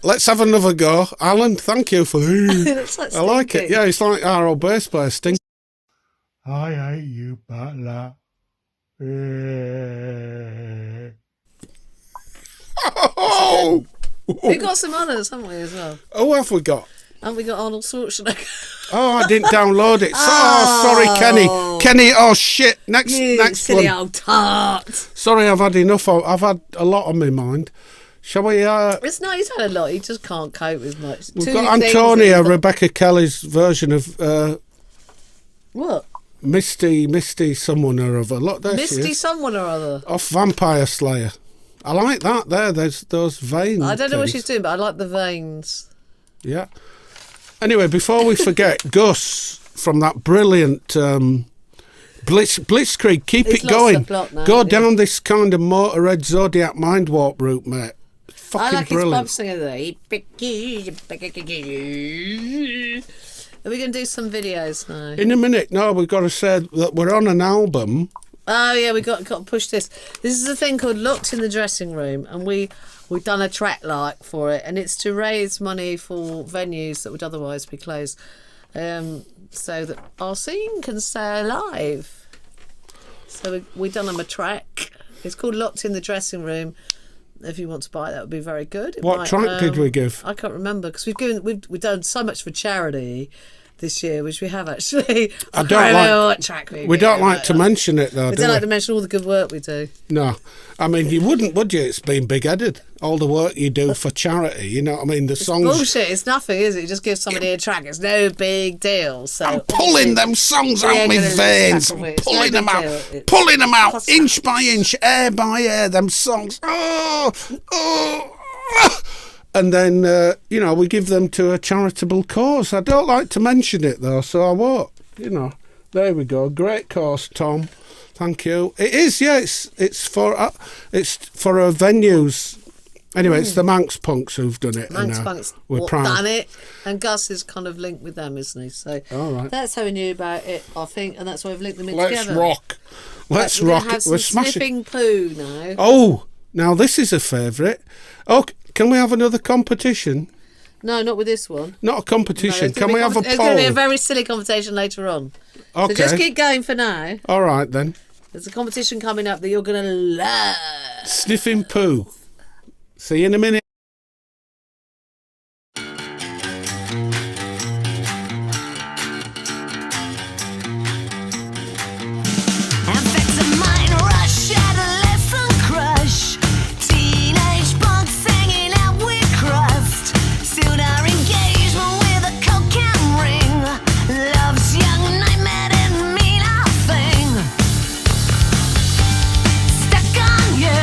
[SPEAKER 1] let's have another go. Alan, thank you for
[SPEAKER 2] Looks like
[SPEAKER 1] I like it.
[SPEAKER 2] Stinky.
[SPEAKER 1] Yeah, it's like our old bass player, Sting.
[SPEAKER 8] I hate you, butler.
[SPEAKER 1] Oh,
[SPEAKER 2] We've got some others, haven't we, as well?
[SPEAKER 1] who have we got?
[SPEAKER 2] Haven't we got Arnold Schwarzenegger?
[SPEAKER 1] Oh, I didn't download it. Sorry, Kenny. Kenny, oh shit. Next
[SPEAKER 2] silly
[SPEAKER 1] one.
[SPEAKER 2] old tart.
[SPEAKER 1] Sorry, I've had enough. I've had a lot on my mind. Shall we?
[SPEAKER 2] It's not, he's had a lot. He just can't cope with much.
[SPEAKER 1] We've
[SPEAKER 2] Two
[SPEAKER 1] got
[SPEAKER 2] things
[SPEAKER 1] Antonia,
[SPEAKER 2] he's got-
[SPEAKER 1] Rebecca Kelly's version of
[SPEAKER 2] What?
[SPEAKER 1] Misty someone or other. Look, there she
[SPEAKER 2] Misty
[SPEAKER 1] is.
[SPEAKER 2] someone or other.
[SPEAKER 1] Off Vampire Slayer. I like that there. There's those veins.
[SPEAKER 2] I don't know what she's doing, but I like the veins.
[SPEAKER 1] Yeah. Anyway, before we forget, Gus from that brilliant Blitzkrieg, keep
[SPEAKER 2] He's
[SPEAKER 1] it
[SPEAKER 2] lost
[SPEAKER 1] going.
[SPEAKER 2] the plot now,
[SPEAKER 1] Go
[SPEAKER 2] hasn't he?
[SPEAKER 1] down this kind of Motorhead Zodiac Mindwarp route, mate. Fucking
[SPEAKER 2] I like his
[SPEAKER 1] brilliant.
[SPEAKER 2] pub singer there. Are we going to do some videos now?
[SPEAKER 1] In a minute, no, we've got to say that we're on an album.
[SPEAKER 2] Oh yeah, we got to push this. This is a thing called Locked in the Dressing Room, and we've done a track like for it, and it's to raise money for venues that would otherwise be closed, so that our scene can stay alive. So we done them a track. It's called Locked in the Dressing Room. If you want to buy it, that would be very good. It
[SPEAKER 1] What
[SPEAKER 2] might,
[SPEAKER 1] track did we give?
[SPEAKER 2] I can't remember because we've done so much for charity this year, which we have actually.
[SPEAKER 1] I don't
[SPEAKER 2] can't remember
[SPEAKER 1] like-
[SPEAKER 2] what track
[SPEAKER 1] We don't like to mention it, though,
[SPEAKER 2] We
[SPEAKER 1] do
[SPEAKER 2] don't
[SPEAKER 1] we?
[SPEAKER 2] like to mention all the good work we do.
[SPEAKER 1] No. I mean, you wouldn't, would you? It's been big-headed. All the work you do for charity, you know what I mean? The songs...
[SPEAKER 2] Bullshit, it's nothing, is it? You just give somebody a track. It's no big deal. So
[SPEAKER 1] I'm pulling them songs out my veins. I'm pulling them out. Pulling them out, inch by inch, air by air, them songs. Oh. And then, we give them to a charitable cause. I don't like to mention it, though, so I won't. There we go. Great cause, Tom. Thank you. It is, yeah. It's for venues. Anyway, it's the Manx Punks who've done it.
[SPEAKER 2] Manx
[SPEAKER 1] and,
[SPEAKER 2] Punk's
[SPEAKER 1] we're proud.
[SPEAKER 2] done it. And Gus is kind of linked with them, isn't he? So
[SPEAKER 1] All right.
[SPEAKER 2] that's how we knew about it, I think, and that's why we've linked them in
[SPEAKER 1] Let's
[SPEAKER 2] together.
[SPEAKER 1] rock. Let's
[SPEAKER 2] We're
[SPEAKER 1] rock
[SPEAKER 2] gonna have
[SPEAKER 1] it.
[SPEAKER 2] some
[SPEAKER 1] We're smashing.
[SPEAKER 2] sniffing poo now.
[SPEAKER 1] Oh, now this is a favourite. Oh, can we have another competition?
[SPEAKER 2] No, not with this one.
[SPEAKER 1] Not a competition.
[SPEAKER 2] No,
[SPEAKER 1] Can we have a
[SPEAKER 2] There's going to be a
[SPEAKER 1] poll?
[SPEAKER 2] very silly competition later on.
[SPEAKER 1] Okay.
[SPEAKER 2] So just keep going for now.
[SPEAKER 1] All right then.
[SPEAKER 2] There's a competition coming up that you're going to love.
[SPEAKER 1] Sniffing poo. See you in a minute.
[SPEAKER 4] Amphetamine rush, adolescent crush, teenage punks hanging out with crust, soon our engagement with a cocaine ring, love's young nightmare didn't mean a thing, stuck on you,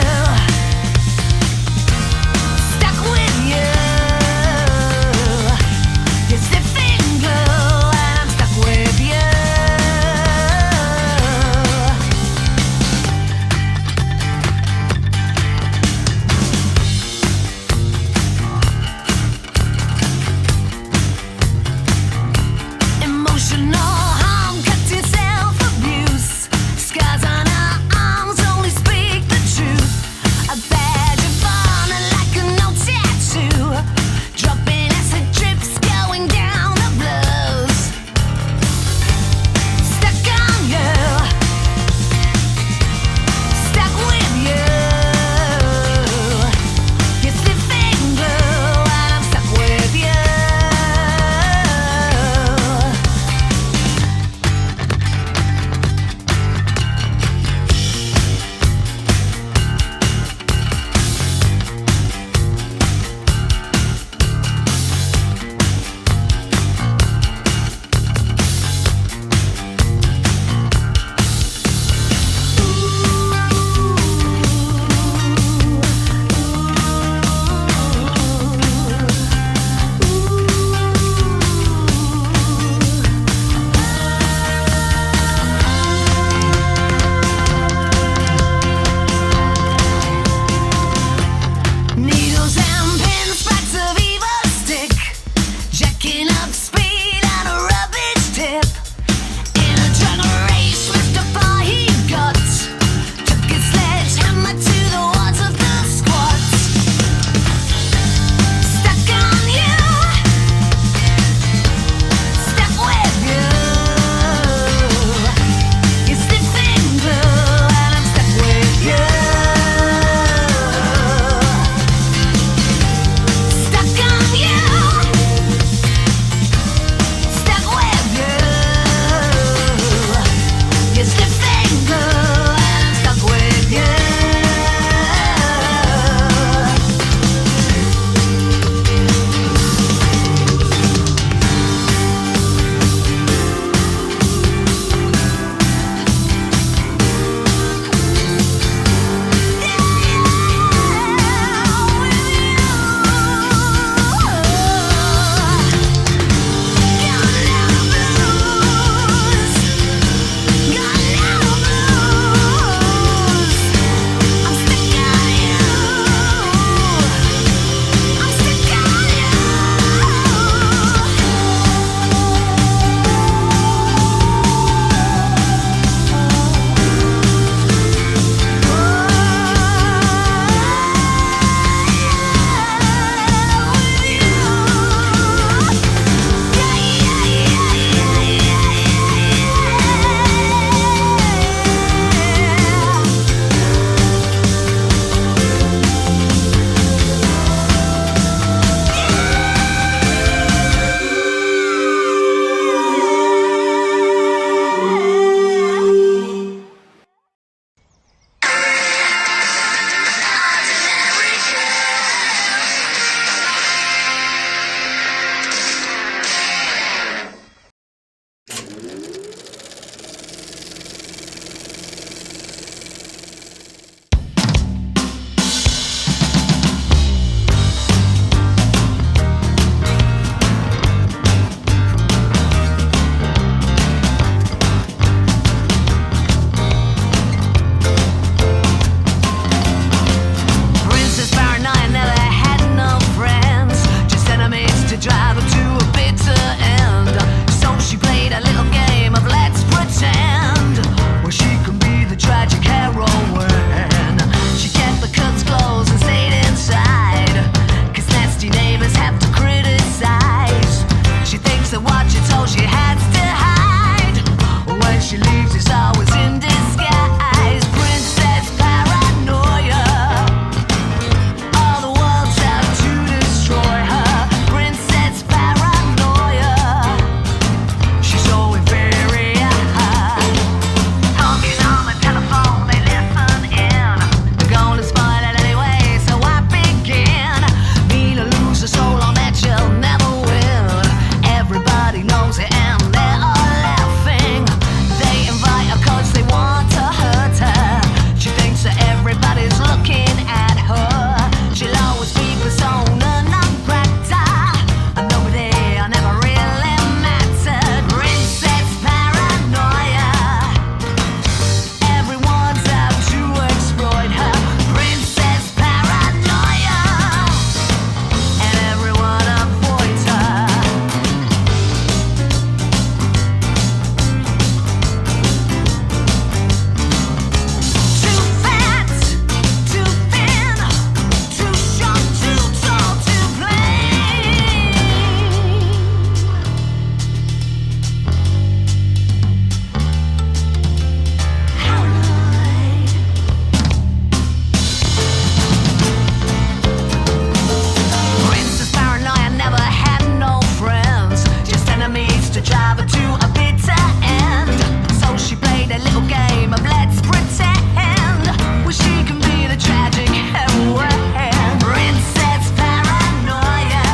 [SPEAKER 4] used to drive her to a bitter end. So she played a little game of let's pretend. Well, she can be the tragic heroine. Princess paranoia.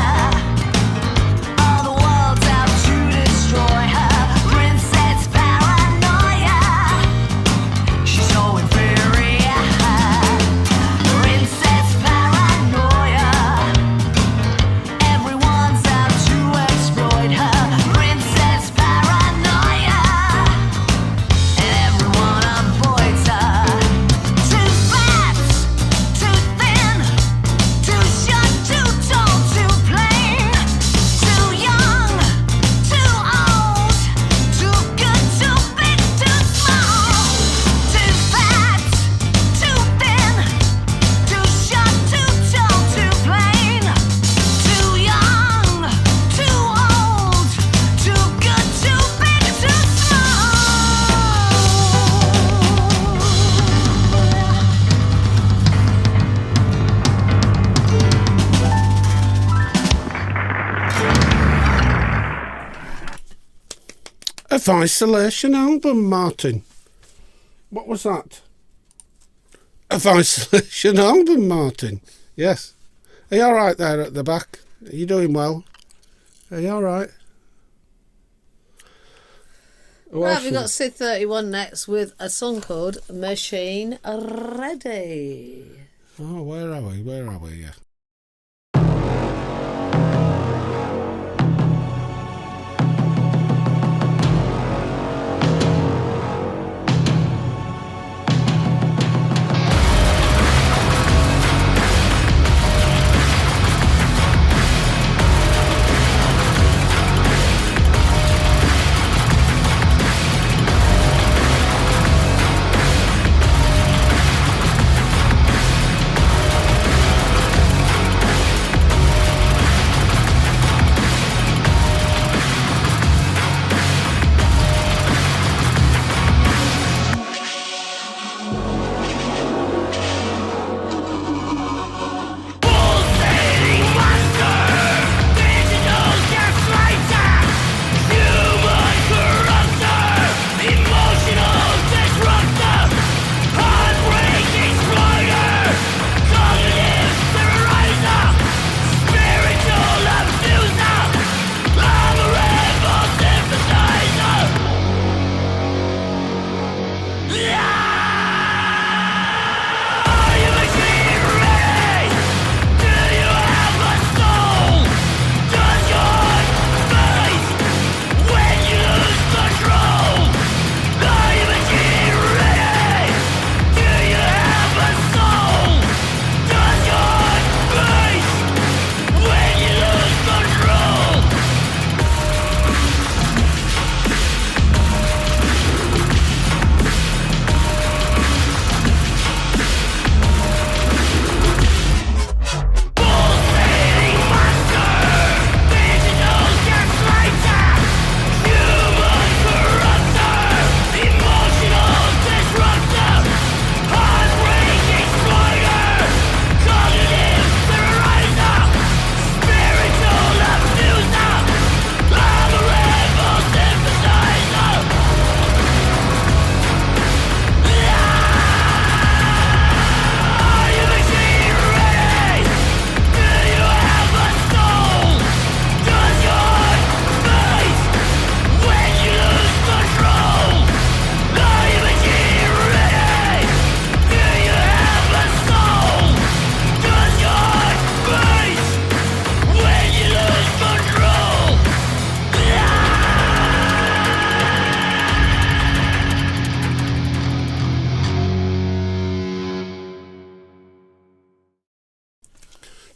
[SPEAKER 4] All the world's out to destroy her. Princess paranoia. She's so inferior. Princess paranoia. Everyone's out to exploit her. Princess paranoia. And everyone avoids her. Too fat, too thin, too short, too tall, too plain, too young, too old, too good, too big, too small. Too fat, too thin, too short, too tall, too plain, too young, too old, too good, too big, too small.
[SPEAKER 1] Of Isolation album, Martin. What was that? Of Isolation album, Martin. Yes. Are you all right there at the back? Are you doing well? Are you all right? Who
[SPEAKER 2] Right,
[SPEAKER 1] else
[SPEAKER 2] we've got
[SPEAKER 1] is-
[SPEAKER 2] SYD31 next with a song called Machine Ready.
[SPEAKER 1] Oh, where are we? Where are we? Yeah.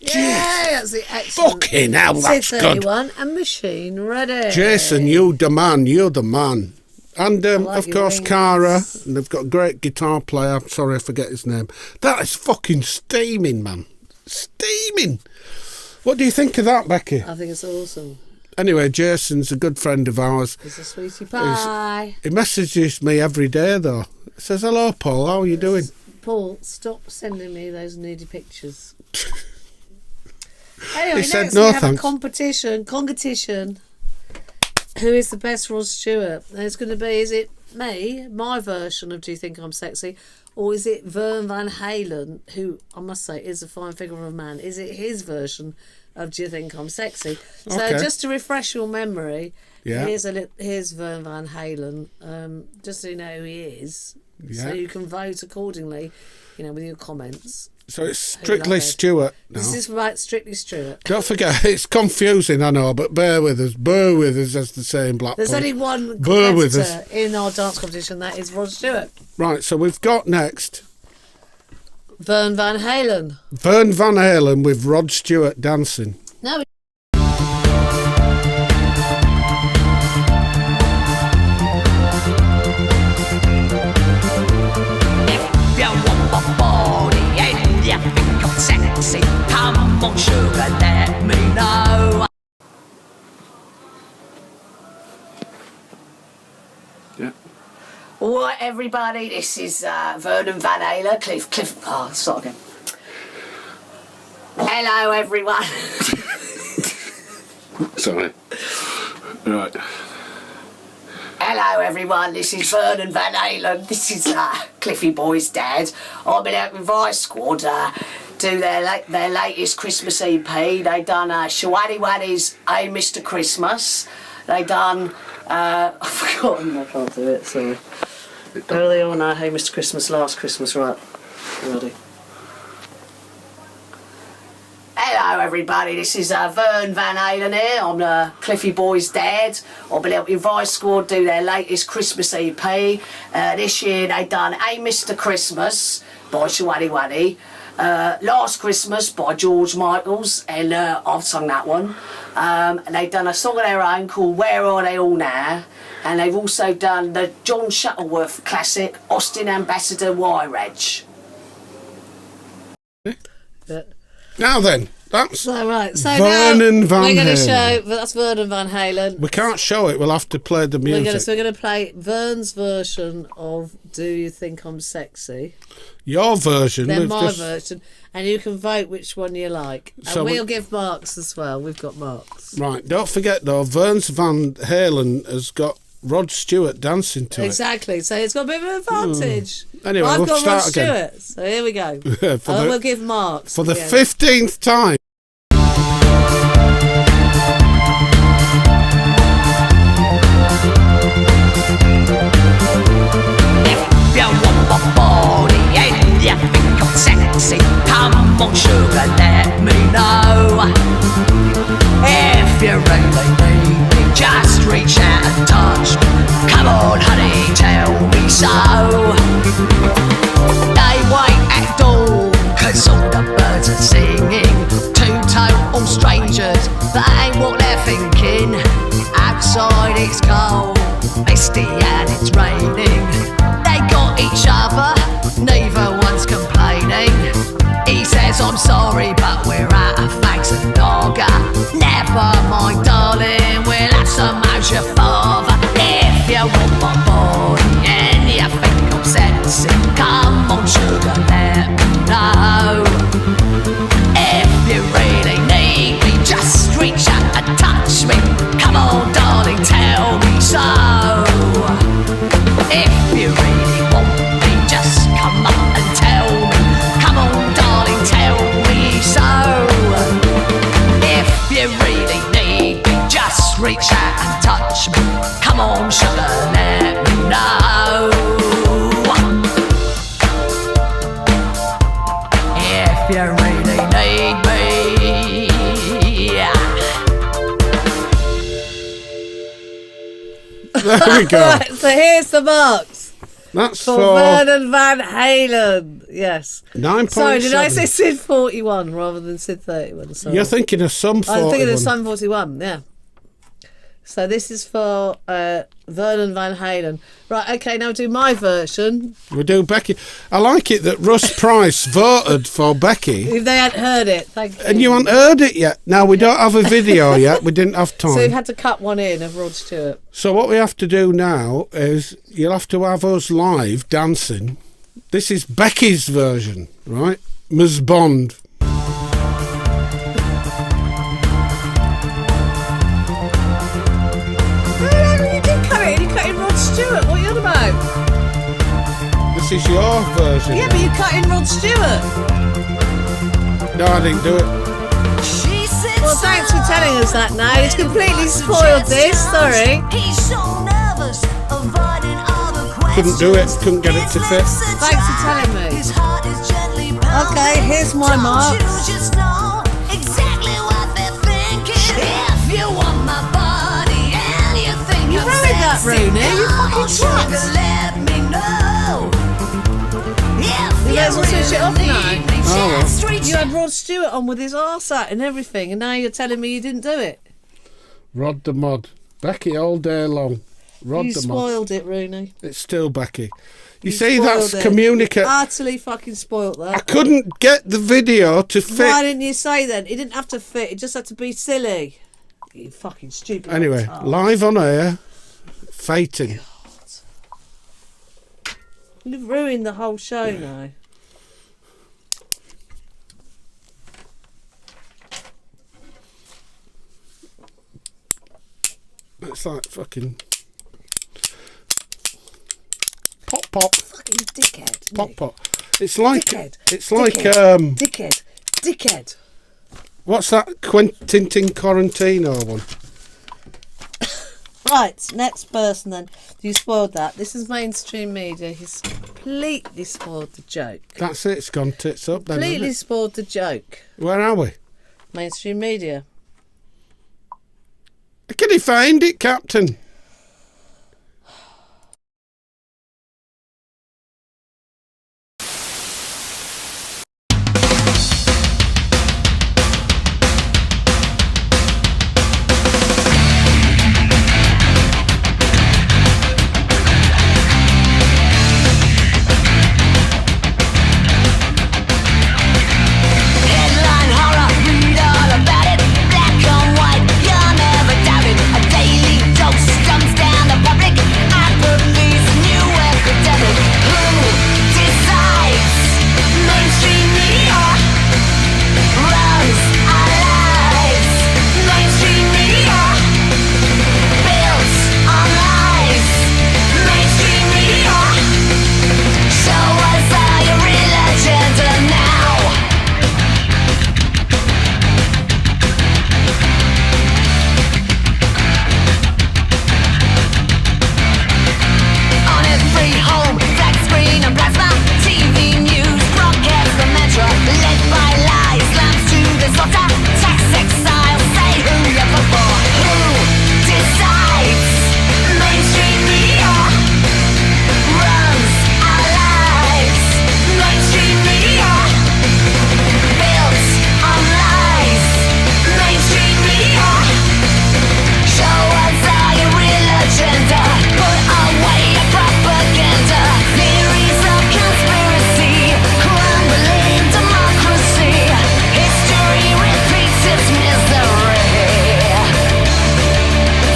[SPEAKER 2] That's the excellent.
[SPEAKER 1] Fucking hell, that's good.
[SPEAKER 2] 6:31 and Machine Ready.
[SPEAKER 1] Jason, you the man, you're the man. And,
[SPEAKER 2] like
[SPEAKER 1] of
[SPEAKER 2] your
[SPEAKER 1] course,
[SPEAKER 2] rings.
[SPEAKER 1] Cara. And they've got a great guitar player. I'm sorry, I forget his name. That is fucking steaming, man. Steaming. What do you think of that, Becky?
[SPEAKER 2] I think it's awesome.
[SPEAKER 1] Anyway, Jason's a good friend of ours.
[SPEAKER 2] He's a sweetie pie.
[SPEAKER 1] He messages me every day, though. He says, hello, Paul, how are you doing?
[SPEAKER 2] Paul, stop sending me those nudie pictures. Anyway,
[SPEAKER 1] He said
[SPEAKER 2] next
[SPEAKER 1] no
[SPEAKER 2] we have
[SPEAKER 1] thanks.
[SPEAKER 2] a competition. Who is the best Rod Stewart? There's going to be, is it me, my version of Do You Think I'm Sexy, or is it Vern Van Halen, who I must say is a fine figure of a man? Is it his version of Do You Think I'm Sexy? So just to refresh your memory, here's Vern Van Halen, just so you know who he is, so you can vote accordingly, with your comments.
[SPEAKER 1] So it's Strictly Stewart now.
[SPEAKER 2] This is right, Strictly Stewart.
[SPEAKER 1] Don't forget, it's confusing, I know, but bear with us, as they say in Blackpool.
[SPEAKER 2] There's only one competitor in our dance competition, that is Rod Stewart.
[SPEAKER 1] Right, so we've got next...
[SPEAKER 2] Vern Van Halen.
[SPEAKER 1] Vern Van Halen with Rod Stewart dancing.
[SPEAKER 2] No.
[SPEAKER 4] You think I'm sexy? Come on, sugar, let me know.
[SPEAKER 1] Yeah.
[SPEAKER 3] All right, everybody, this is Vernon Van Halen. Start again. Hello, everyone.
[SPEAKER 1] Sorry. Right.
[SPEAKER 3] Hello, everyone. This is Vernon Van Halen. This is Cliffy Boy's dad. I've been out with Vice Squad do their latest Christmas EP. They done SYD31's Hey Mr. Christmas. They done I've forgotten. I can't do it. Sorry. Early on, Hey Mr. Christmas, Last Christmas. Right. Ready. Hello everybody, this is Vern Van Halen here. I'm Cliffy Boy's dad. I've been helping Vice Squad do their latest Christmas EP. This year they done Hey Mr. Christmas by SYD31, Last Christmas by George Michaels, and I've sung that one. And they've done a song of their own called Where Are They All Now? And they've also done the John Shuttleworth classic, Austin Ambassador Why Reg.
[SPEAKER 1] Now then, that's
[SPEAKER 2] Vernon
[SPEAKER 1] Van
[SPEAKER 2] We're going to
[SPEAKER 1] Halen.
[SPEAKER 2] show, that's Vernon Van Halen.
[SPEAKER 1] We can't show it, we'll have to play the music.
[SPEAKER 2] We're going to play Vern's version of Do You Think I'm Sexy?
[SPEAKER 1] Your version.
[SPEAKER 2] Then my version. And you can vote which one you like. And
[SPEAKER 1] So
[SPEAKER 2] we'll give marks as well. We've got marks.
[SPEAKER 1] Right, don't forget though, Vern's Van Halen has got Rod Stewart dancing to
[SPEAKER 2] Exactly, so it's got a bit of an advantage.
[SPEAKER 1] Anyway,
[SPEAKER 2] I've
[SPEAKER 1] we'll
[SPEAKER 2] got
[SPEAKER 1] start
[SPEAKER 2] Rod
[SPEAKER 1] again.
[SPEAKER 2] Stewart, so here we go.
[SPEAKER 1] We'll
[SPEAKER 2] give marks.
[SPEAKER 1] For the 15th time.
[SPEAKER 4] If you want my body and you think I'm sexy, come on, sugar, let me know. If you really need me, just reach out and touch me. Come on, honey, tell me so. They wait at door, 'cause all the birds are singing. Two total strangers, they ain't what they're thinking. Outside it's cold, misty and it's raining. They got each other, neither one's complaining. He says I'm sorry, but we're out of thanks and lager. Never mind, darling, we'll have some as your father. If you want my body and you think I'm sexy, come on, sugar, let me know. If you really need me, just reach out and touch me. Come on, darling, tell me so. If you really want me, just come up and tell me. Come on, darling, tell me so. If you really need me, just reach out and touch me. Come on, sugar, let me know. If you really need me,
[SPEAKER 1] There we go.
[SPEAKER 2] Right, so here's the marks.
[SPEAKER 1] That's
[SPEAKER 2] For
[SPEAKER 1] for
[SPEAKER 2] Vernon Van Halen. Yes.
[SPEAKER 1] 9.7.
[SPEAKER 2] Sorry, did I say Sid 41 rather than Sid 31? Sorry.
[SPEAKER 1] You're thinking of some 41.
[SPEAKER 2] I'm thinking of Sun 41, yeah. So this is for Vernon Van Halen. Right, okay, now do my version.
[SPEAKER 1] We do BEKI. I like it that Russ Price voted for BEKI.
[SPEAKER 2] If they hadn't heard it, thank you.
[SPEAKER 1] And you haven't heard it yet. Now, we don't have a video yet. We didn't have time.
[SPEAKER 2] So you've had to cut one in of Rod Stewart.
[SPEAKER 1] So what we have to do now is you'll have to have us live dancing. This is BEKI's version, right? Ms. Bond. This is your version.
[SPEAKER 2] Yeah, but you cut in Rod Stewart.
[SPEAKER 1] No, I didn't do it.
[SPEAKER 2] Well, thanks for telling us that now. It's completely spoiled this, sorry.
[SPEAKER 1] Couldn't do it, couldn't get it to fit.
[SPEAKER 2] Thanks for telling me. Okay, here's my marks. You ruined that, Rooney. You fucking twat. You may as well switch it off now.
[SPEAKER 1] Oh, well.
[SPEAKER 2] You had Rod Stewart on with his arse out and everything, and now you're telling me you didn't do it.
[SPEAKER 1] Rod the Mod. Becky all day long. Rod
[SPEAKER 2] You
[SPEAKER 1] the Mod.
[SPEAKER 2] spoiled it, Rooney.
[SPEAKER 1] It's still Becky. You
[SPEAKER 2] You
[SPEAKER 1] see,
[SPEAKER 2] spoiled
[SPEAKER 1] that's
[SPEAKER 2] it.
[SPEAKER 1] communicate.
[SPEAKER 2] Utterly fucking spoiled that.
[SPEAKER 1] I couldn't get the video to fit.
[SPEAKER 2] Why didn't you say then? It didn't have to fit. It just had to be silly. You fucking stupid.
[SPEAKER 1] Anyway,
[SPEAKER 2] retard.
[SPEAKER 1] live on air, fighting.
[SPEAKER 2] You've ruined the whole show now.
[SPEAKER 1] It's like fucking pop pop
[SPEAKER 2] Fucking dickhead.
[SPEAKER 1] pop
[SPEAKER 2] Nick.
[SPEAKER 1] pop. It's like
[SPEAKER 2] Dickhead.
[SPEAKER 1] it's like
[SPEAKER 2] Dickhead. Dickhead. Dickhead.
[SPEAKER 1] what's that Quentin Tarantino one?
[SPEAKER 2] Right, next person then. You spoiled that. This is mainstream media. He's completely spoiled the joke.
[SPEAKER 1] That's it. It's gone tits up then.
[SPEAKER 2] Completely
[SPEAKER 1] Isn't
[SPEAKER 2] spoiled the joke.
[SPEAKER 1] it? Where are we?
[SPEAKER 2] Mainstream media.
[SPEAKER 1] Can he find it, Captain?
[SPEAKER 4] Headline horror, read all about it. Black on white, you'll never doubt it. A daily dose dumps down the public. I believe new epidemic. Who decides? Mainstream media runs our lives. Mainstream media builds on lies. Mainstream media show us all your real agenda now. On every home, flat screen and plasma, TV news, broadcast the mantra, led by lies, slams to the slaughter, tax exile, say who you vote for. Who decides? Mainstream media runs our lives. Mainstream media builds on lies. Mainstream media show us all your real agenda. Put away your propaganda. Theories of conspiracy, crumbling democracy. History repeats its misery.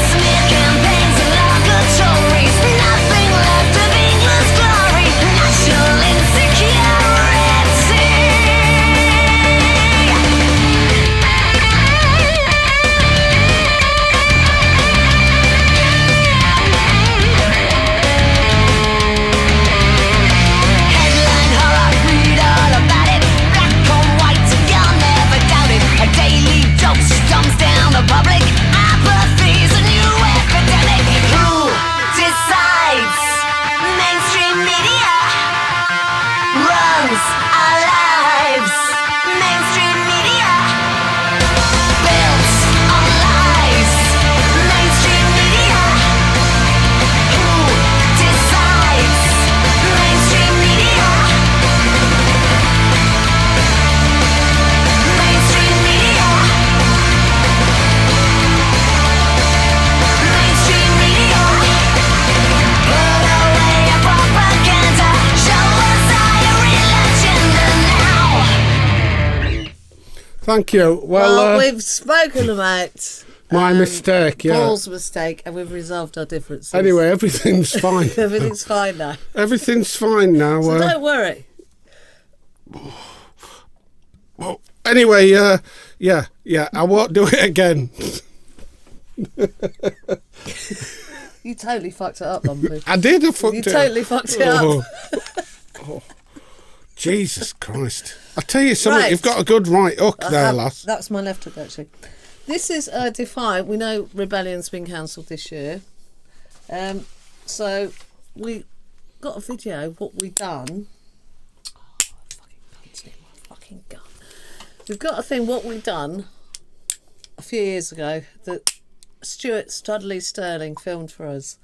[SPEAKER 4] Smear campaigns and locatories. Nothing left of England's glory. National insecurity. Headline horror, read all about it. Black on white, you'll never doubt it. A daily dose dumps down the public. Apathy's a new epidemic. Who decides? Mainstream media runs our lives. Mainstream media builds on lies. Mainstream media. Who decides? Mainstream media. Mainstream media. Mainstream media. Put away your propaganda. Show us all your real agenda now.
[SPEAKER 1] Thank you.
[SPEAKER 2] Well,
[SPEAKER 1] Well,
[SPEAKER 2] we've spoken about
[SPEAKER 1] my mistake. Yeah.
[SPEAKER 2] Paul's mistake, and we've resolved our differences.
[SPEAKER 1] Anyway, everything's fine.
[SPEAKER 2] Everything's fine now.
[SPEAKER 1] Everything's fine now.
[SPEAKER 2] So don't worry.
[SPEAKER 1] Anyway, yeah, I won't do it again.
[SPEAKER 2] You totally fucked it up, Lumpy.
[SPEAKER 1] I did. I fucked
[SPEAKER 2] You
[SPEAKER 1] it.
[SPEAKER 2] totally fucked it
[SPEAKER 1] Oh.
[SPEAKER 2] up.
[SPEAKER 1] Jesus Christ. I tell you something,
[SPEAKER 2] Right.
[SPEAKER 1] you've got a good right hook there, lass.
[SPEAKER 2] That's my left hook, actually. This is Defiant. We know Rebellion's been cancelled this year. So we got a video of what we've done. Fucking gun. We've got a thing, what we've done a few years ago that Stuart Studley Sterling filmed for us.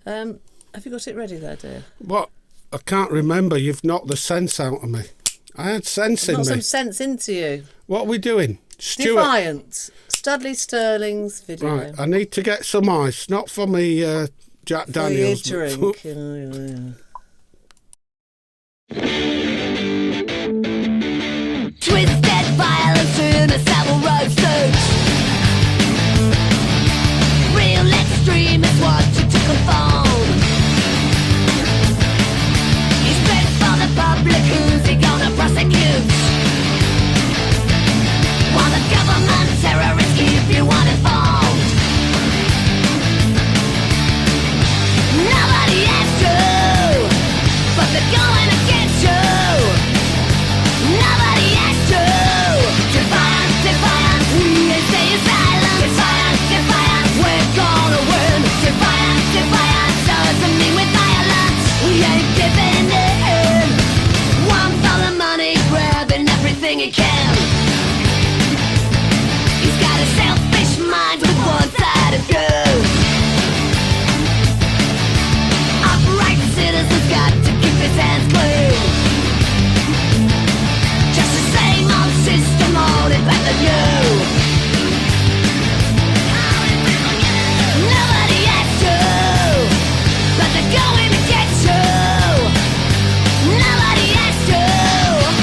[SPEAKER 2] Have you got it ready there, dear?
[SPEAKER 1] What? I can't remember. You've knocked the sense out of me. I had sense in
[SPEAKER 2] Got
[SPEAKER 1] me.
[SPEAKER 2] some sense into you.
[SPEAKER 1] What are we doing? Stuart.
[SPEAKER 2] Defiant. Studley Sterling's video.
[SPEAKER 1] Right, I need to get some ice. Not for me, Jack Daniels.
[SPEAKER 2] For your
[SPEAKER 1] but
[SPEAKER 2] drink.
[SPEAKER 4] Twisted violence in a civil roasters. Real extremists want you to conform. He's straight for the public, who's he gonna prosecute? While the government terrorists keep you uninformed. Nobody has to, but they're going to get you. Nobody has to. Defiant, defiant, we stay silent. Defiant, defiant, we're gonna win. Defiant, defiant, doesn't mean with violence. We ain't giving in. One for the money, grabbing everything he can. He's got a selfish mind with one-sided views. Upright citizens got to keep his hands clean. Just the same old system, holding back the new. Nobody has to, but they're going to get you. Nobody has to.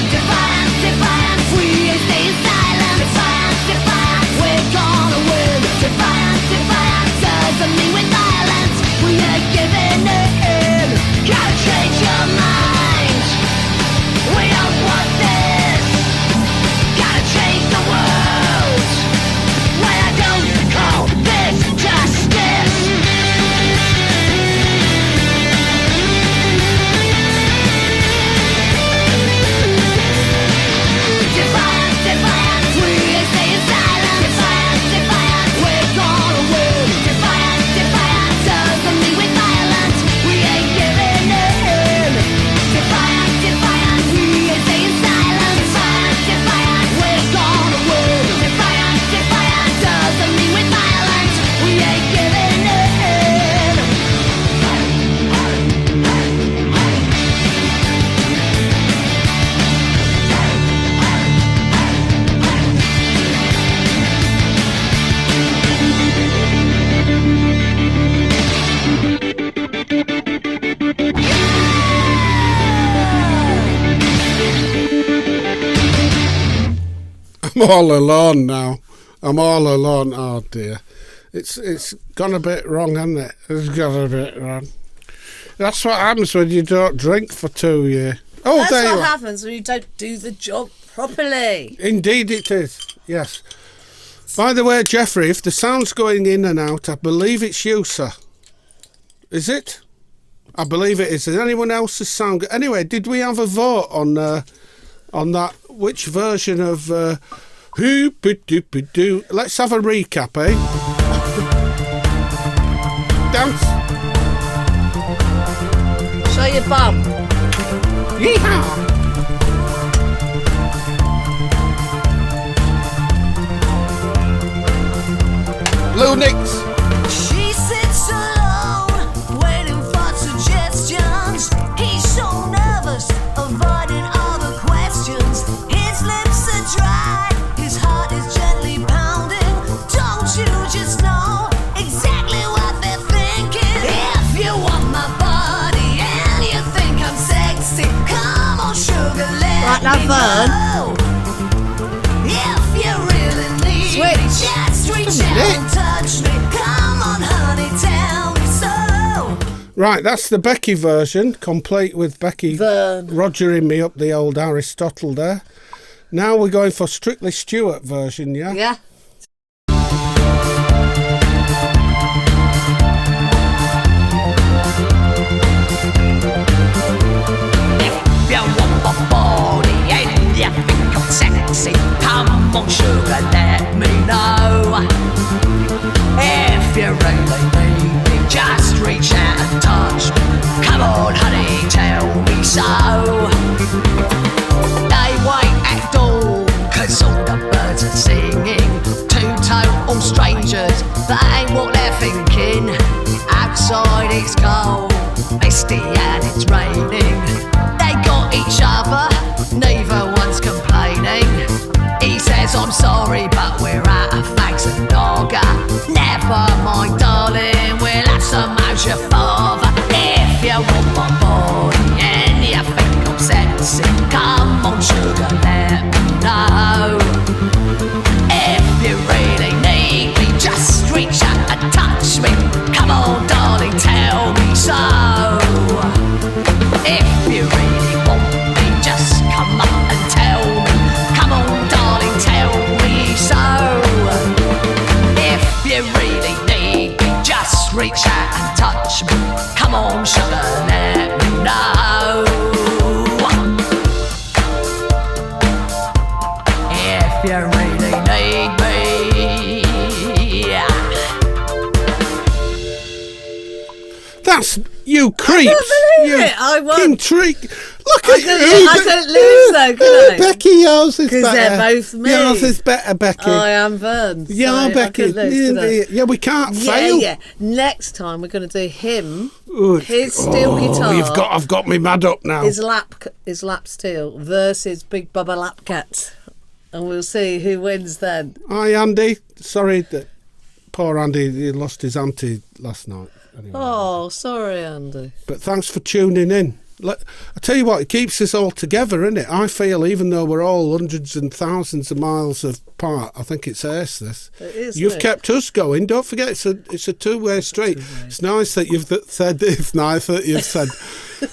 [SPEAKER 4] Defiant, defiant, we ain't staying silent. Defiant, defiant, we're gonna win. Defiant, defiant, doesn't mean with violence. We ain't giving in. Gotta change your mind. We don't want this. Gotta change the world. Well, I don't call this justice. Defiant, defiant, we ain't staying silent. Defiant, defiant, we're gonna win. Defiant, defiant, doesn't mean with violence. We ain't giving in. Defiant, defiant, we ain't staying silent. Defiant, defiant, we're gonna win. Defiant, defiant, doesn't mean with violence. We ain't giving in.
[SPEAKER 1] I'm all alone now. I'm all alone. Oh dear. It's gone a bit wrong, hasn't it? It's gone a bit wrong. That's what happens when you don't drink for 2 years. Oh,
[SPEAKER 2] That's
[SPEAKER 1] there you
[SPEAKER 2] what
[SPEAKER 1] are.
[SPEAKER 2] happens when you don't do the job properly.
[SPEAKER 1] Indeed it is. Yes. By the way, Jeffrey, if the sound's going in and out, I believe it's you, sir. Is it? I believe it is. Is anyone else's sound? Anyway, did we have a vote on that? Which version of Hoop-a-doop-a-doo? Let's have a recap, eh? Dance.
[SPEAKER 2] Show your bum.
[SPEAKER 1] Yeehaw. Blue Nicks.
[SPEAKER 4] She sits alone, waiting for suggestions. He's so nervous, avoiding all the questions. His lips are dry, his heart is gently pounding. Don't you just know exactly what they're thinking? If you want my body and you think I'm sexy, come on, sugar, let
[SPEAKER 2] Right, now,
[SPEAKER 4] me
[SPEAKER 2] Vern.
[SPEAKER 4] know. If you really need me,
[SPEAKER 2] Switch.
[SPEAKER 4] just reach out and touch me. Come on, honey, tell me so.
[SPEAKER 1] Right, that's the Becky version, complete with Becky
[SPEAKER 2] Vern.
[SPEAKER 1] rogering me up the old Aristotle there. Now we're going for Strictly Stuart version, yeah?
[SPEAKER 2] Yeah.
[SPEAKER 4] reach out and touch me. Come on, honey, tell me so. They wait at dawn, 'cause all the birds are singing. Two total strangers, they ain't what they're thinking. Outside it's cold, misty and it's raining. They got each other, neither one's complaining. He says, I'm sorry, but we're out of fags and lager. Never mind, darling, we'll have some as your father. If you want my body and you think I'm sexy, come on, sugar, let me know. If you really need me, just reach out and touch me. Come on, darling, tell me so. If you really want me, just come up and tell me. Come on, darling, tell me so. If you really need me, just reach out and touch me. Come on, sugar, let me know. If you really need me.
[SPEAKER 1] That's you creeps. You
[SPEAKER 2] I won.
[SPEAKER 1] king treat. Look
[SPEAKER 2] I
[SPEAKER 1] at
[SPEAKER 2] couldn't-
[SPEAKER 1] you.
[SPEAKER 2] I couldn't lose though, could I?
[SPEAKER 1] Becky, yours is
[SPEAKER 2] 'Cause
[SPEAKER 1] better.
[SPEAKER 2] they're both me.
[SPEAKER 1] Yours is better, Becky.
[SPEAKER 2] I am Vern.
[SPEAKER 1] Yeah,
[SPEAKER 2] so I
[SPEAKER 1] Becky.
[SPEAKER 2] couldn't lose, could I?
[SPEAKER 1] Yeah, we can't
[SPEAKER 2] Yeah,
[SPEAKER 1] fail.
[SPEAKER 2] yeah. Next time we're going to do him,
[SPEAKER 1] Ooh,
[SPEAKER 2] his steel guitar,
[SPEAKER 1] I've got me mad up now.
[SPEAKER 2] his lap steel versus Big Bubba Lapcat, and we'll see who wins then.
[SPEAKER 1] Hi, Andy. Sorry that poor Andy, he lost his auntie last night. Anyway.
[SPEAKER 2] Oh, sorry, Andy.
[SPEAKER 1] But thanks for tuning in. I tell you what, it keeps us all together, isn't it? I feel even though we're all hundreds and thousands of miles apart, I think it's ace this.
[SPEAKER 2] It is,
[SPEAKER 1] You've
[SPEAKER 2] isn't it?
[SPEAKER 1] kept us going. Don't forget, it's a two-way street. It's nice that you've said. It's nice that you've said.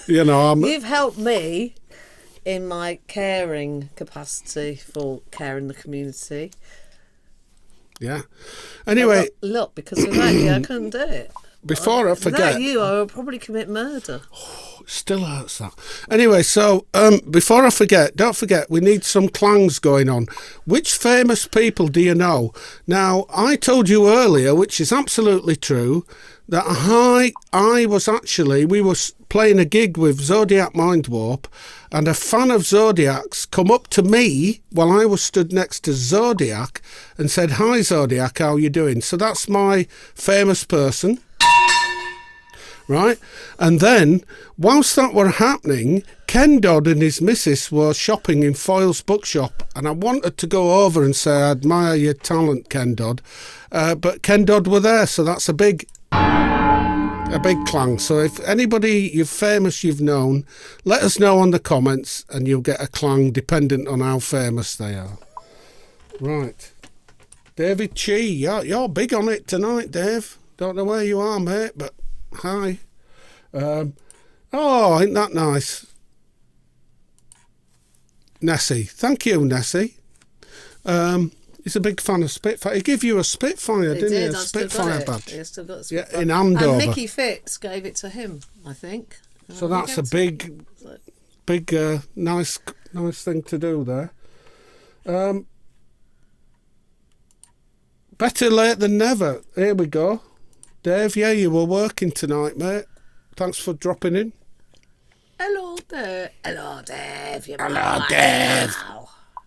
[SPEAKER 1] You know,
[SPEAKER 2] You've helped me in my caring capacity for caring the community.
[SPEAKER 1] yeah. Anyway,
[SPEAKER 2] Look, because without you, I couldn't do it.
[SPEAKER 1] before I forget,
[SPEAKER 2] Without you, I would probably commit murder.
[SPEAKER 1] still hurts that. Anyway, so before I forget, don't forget, we need some clangs going on. Which famous people do you know? Now, I told you earlier, which is absolutely true, that we were playing a gig with Zodiac Mindwarp, and a fan of Zodiac's come up to me while I was stood next to Zodiac and said, "Hi Zodiac, how you doing?" So that's my famous person. Right, and then whilst that were happening, Ken Dodd and his missus were shopping in Foyle's bookshop, and I wanted to go over and say I admire your talent, Ken Dodd, but Ken Dodd were there, so that's a big clang. So if anybody you're famous you've known, let us know on the comments, and you'll get a clang dependent on how famous they are. Right, David Chee, you're big on it tonight, Dave. Don't know where you are, mate, but hi. Oh, ain't that nice? Nessie. Thank you, Nessie. He's a big fan of Spitfire. He gave you a Spitfire, didn't he? A Spitfire badge.
[SPEAKER 2] He still got a
[SPEAKER 1] Yeah,
[SPEAKER 2] Spitfire.
[SPEAKER 1] in Andover.
[SPEAKER 2] And Mickey Fitz gave it to him, I think.
[SPEAKER 1] So that's a big, nice thing to do there. Better late than never. Here we go. Dave, yeah, you were working tonight, mate. Thanks for dropping in.
[SPEAKER 2] Hello there. Hello, Dave.
[SPEAKER 1] Hello, Dave.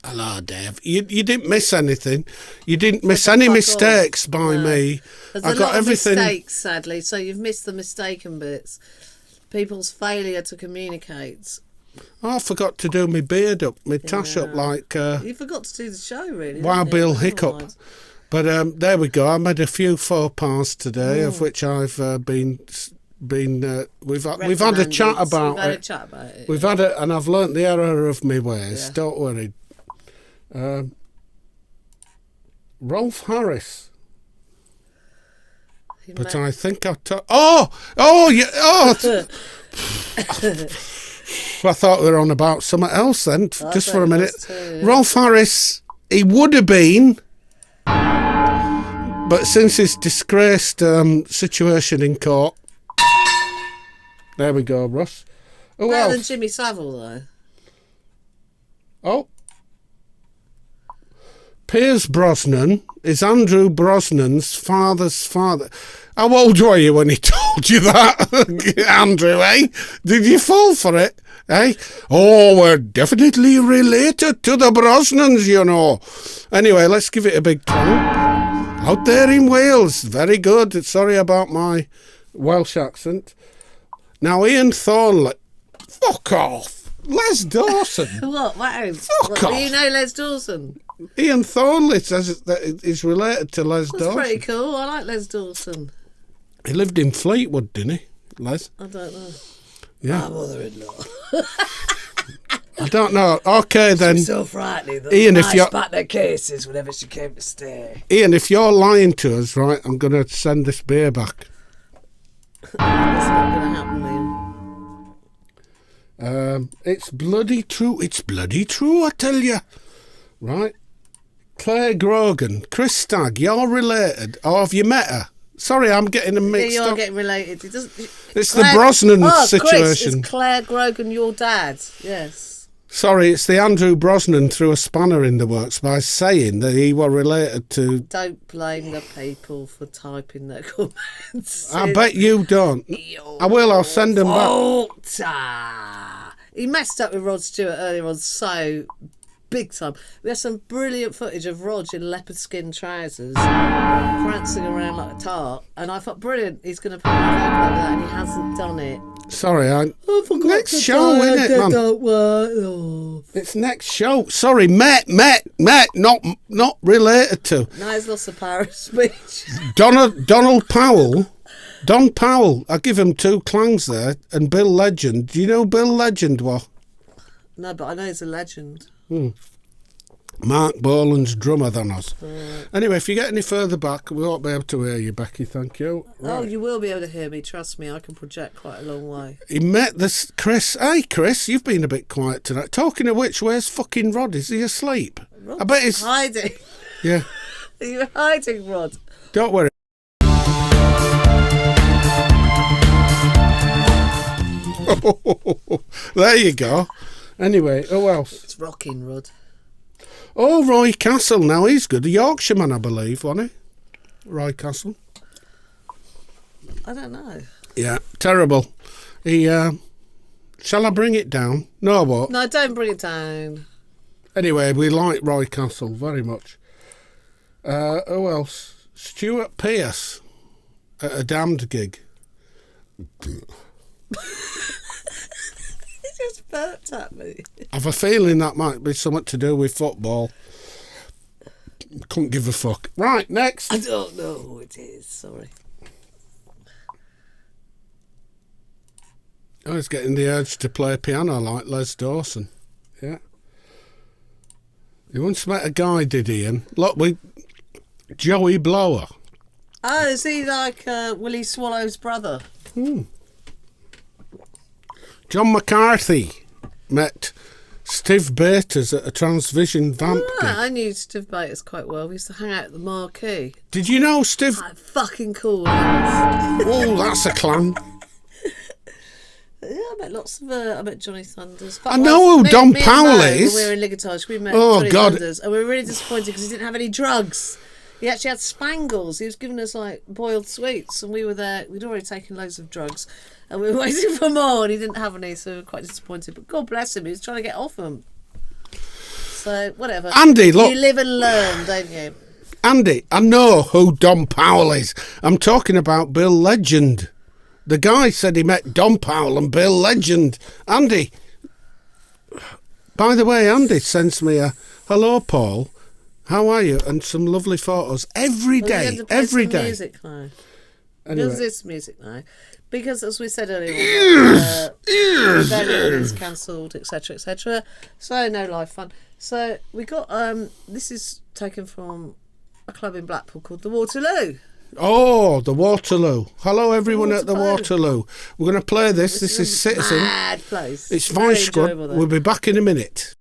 [SPEAKER 1] Hello, Dave. You didn't miss anything. You didn't miss any mistakes by me.
[SPEAKER 2] There's
[SPEAKER 1] I
[SPEAKER 2] a
[SPEAKER 1] got
[SPEAKER 2] lot of
[SPEAKER 1] everything.
[SPEAKER 2] mistakes, sadly, so you've missed the mistaken bits. People's failure to communicate.
[SPEAKER 1] Oh, I forgot to do my beard up, my tash up like
[SPEAKER 2] You forgot to do the show, really.
[SPEAKER 1] Wild
[SPEAKER 2] didn't you?
[SPEAKER 1] Bill
[SPEAKER 2] Never
[SPEAKER 1] Hiccup.
[SPEAKER 2] mind.
[SPEAKER 1] But there we go. I made a few faux pas today, of which I've been. We've had a chat about
[SPEAKER 2] We've had a
[SPEAKER 1] it.
[SPEAKER 2] chat about it.
[SPEAKER 1] We've had it, and I've learnt the error of my ways.
[SPEAKER 2] Yeah.
[SPEAKER 1] Don't worry. Rolf Harris.
[SPEAKER 2] He
[SPEAKER 1] But
[SPEAKER 2] met-
[SPEAKER 1] I think I yeah, I thought we were on about something else then, just for a minute.
[SPEAKER 2] was too, yeah.
[SPEAKER 1] Rolf Harris, he would have been, but since his disgraced situation in court, there we go, Russ. Who
[SPEAKER 2] Better than
[SPEAKER 1] else?
[SPEAKER 2] Jimmy Savile, though.
[SPEAKER 1] Oh. Piers Brosnan is Andrew Brosnan's father's father. How old were you when he told you that, Andrew, eh? Did you fall for it, eh? Oh, we're definitely related to the Brosnans, you know. Anyway, let's give it a big clap. Out there in Wales, very good. Sorry about my Welsh accent. Now, Ian Thornley. Fuck off. Les Dawson.
[SPEAKER 2] What? Wow.
[SPEAKER 1] Fuck off.
[SPEAKER 2] Do you know Les Dawson?
[SPEAKER 1] Ian Thornley says that he's related to Les
[SPEAKER 2] That's
[SPEAKER 1] Dawson.
[SPEAKER 2] pretty cool. I like Les Dawson.
[SPEAKER 1] He lived in Fleetwood, didn't he, Les?
[SPEAKER 2] I don't know.
[SPEAKER 1] Yeah.
[SPEAKER 2] My mother-in-law.
[SPEAKER 1] I don't know. Okay, then.
[SPEAKER 3] So frightening. That
[SPEAKER 1] Ian, if
[SPEAKER 3] I
[SPEAKER 1] you're
[SPEAKER 3] spat their cases whenever she came to stay.
[SPEAKER 1] Ian, if you're lying to us, right, I'm going to send this beer back.
[SPEAKER 2] That's not going to happen, Liam.
[SPEAKER 1] It's bloody true. It's bloody true, I tell you. Right. Claire Grogan, Chris Stagg, you're related. Or have you met her? Sorry, I'm getting them mixed
[SPEAKER 2] Yeah, you're
[SPEAKER 1] up.
[SPEAKER 2] getting related. It doesn't.
[SPEAKER 1] It's the Brosnan
[SPEAKER 2] Chris,
[SPEAKER 1] situation.
[SPEAKER 2] is Claire Grogan your dad? Yes.
[SPEAKER 1] Sorry, it's the Andrew Brosnan threw a spanner in the works by saying that he were related to...
[SPEAKER 2] Don't blame the people for typing their comments.
[SPEAKER 1] I bet you don't. I will, I'll send them back.
[SPEAKER 2] He messed up with Rod Stewart earlier on so big time. We have some brilliant footage of Rog in leopard skin trousers prancing around like a tart, and I thought, brilliant, he's going to put my vocal over that, and he hasn't done it.
[SPEAKER 1] Sorry, I
[SPEAKER 2] forgot
[SPEAKER 1] next
[SPEAKER 2] to
[SPEAKER 1] show,
[SPEAKER 2] tell
[SPEAKER 1] isn't it,
[SPEAKER 2] you
[SPEAKER 1] man?
[SPEAKER 2] don't work. Oh.
[SPEAKER 1] It's next show. Sorry, Matt, not related to.
[SPEAKER 2] Now he's lost the power of speech.
[SPEAKER 1] Donald Powell. Don Powell. I give him two clangs there, and Bill Legend. Do you know Bill Legend, what?
[SPEAKER 2] No, but I know he's a legend.
[SPEAKER 1] Mark Boland's drummer than us. Anyway, if you get any further back, we won't be able to hear you, Becky, thank you.
[SPEAKER 2] Oh, you will be able to hear me, trust me, I can project quite a long way.
[SPEAKER 1] He met this Chris. Hey, Chris, you've been a bit quiet tonight. Talking of which, where's fucking Rod? Is he asleep?
[SPEAKER 2] Rod's
[SPEAKER 1] I bet he's...
[SPEAKER 2] hiding.
[SPEAKER 1] Yeah.
[SPEAKER 2] Are you hiding, Rod?
[SPEAKER 1] Don't worry. There you go. Anyway, who else?
[SPEAKER 2] It's rocking, Rod.
[SPEAKER 1] Oh, Roy Castle. Now he's good. A Yorkshireman, I believe, wasn't he? Roy Castle.
[SPEAKER 2] I don't know.
[SPEAKER 1] Yeah, terrible. He, shall I bring it down? No, what?
[SPEAKER 2] No, don't bring it down.
[SPEAKER 1] Anyway, we like Roy Castle very much. Who else? Stuart Pearce at a Damned gig.
[SPEAKER 2] He just burped at me.
[SPEAKER 1] I've a feeling that might be something to do with football. Couldn't give a fuck. Right, next.
[SPEAKER 2] I don't know who it is, sorry.
[SPEAKER 1] I was getting the urge to play piano like Les Dawson. Yeah. He once met a guy, did he? And look, Joey Blower.
[SPEAKER 2] Oh, is he like Willie Swallow's brother?
[SPEAKER 1] John McCarthy met Steve Baters at a Transvision Vamp gig.
[SPEAKER 2] I knew Steve Baters quite well. We used to hang out at the Marquee.
[SPEAKER 1] Did you know Steve?
[SPEAKER 2] Like, fucking cool. Oh,
[SPEAKER 1] that's a clan.
[SPEAKER 2] Yeah, I met lots of. I met Johnny Thunders.
[SPEAKER 1] I know who Don Powell is.
[SPEAKER 2] When we were in Ligotage, we met
[SPEAKER 1] Oh,
[SPEAKER 2] Johnny
[SPEAKER 1] God.
[SPEAKER 2] Thunders, and we were really disappointed because he didn't have any drugs. He actually had spangles. He was giving us like boiled sweets, and we were there. We'd already taken loads of drugs, and we were waiting for more, and he didn't have any, so we were quite disappointed. But God bless him, he was trying to get off them. So whatever.
[SPEAKER 1] Andy, look.
[SPEAKER 2] You live and learn, don't you?
[SPEAKER 1] Andy, I know who Don Powell is. I'm talking about Bill Legend. The guy said he met Don Powell and Bill Legend. Andy. By the way, Andy sends me a hello, Paul. How are you? And some lovely photos every
[SPEAKER 2] Well,
[SPEAKER 1] day.
[SPEAKER 2] you have to play
[SPEAKER 1] Every
[SPEAKER 2] some
[SPEAKER 1] day.
[SPEAKER 2] music now.
[SPEAKER 1] Anyway.
[SPEAKER 2] There's this music now. Because, as we said earlier, Rebellion is cancelled, etc., etc. So, no live fun. So, we got, this is taken from a club in Blackpool called the Waterloo.
[SPEAKER 1] Oh, the Waterloo. Hello, everyone at the Waterloo. We're going to play this. This is Citizen.
[SPEAKER 2] Mad place.
[SPEAKER 1] It's
[SPEAKER 2] Very
[SPEAKER 1] Voice Squad.
[SPEAKER 2] enjoyable, though.
[SPEAKER 1] We'll be back in a minute.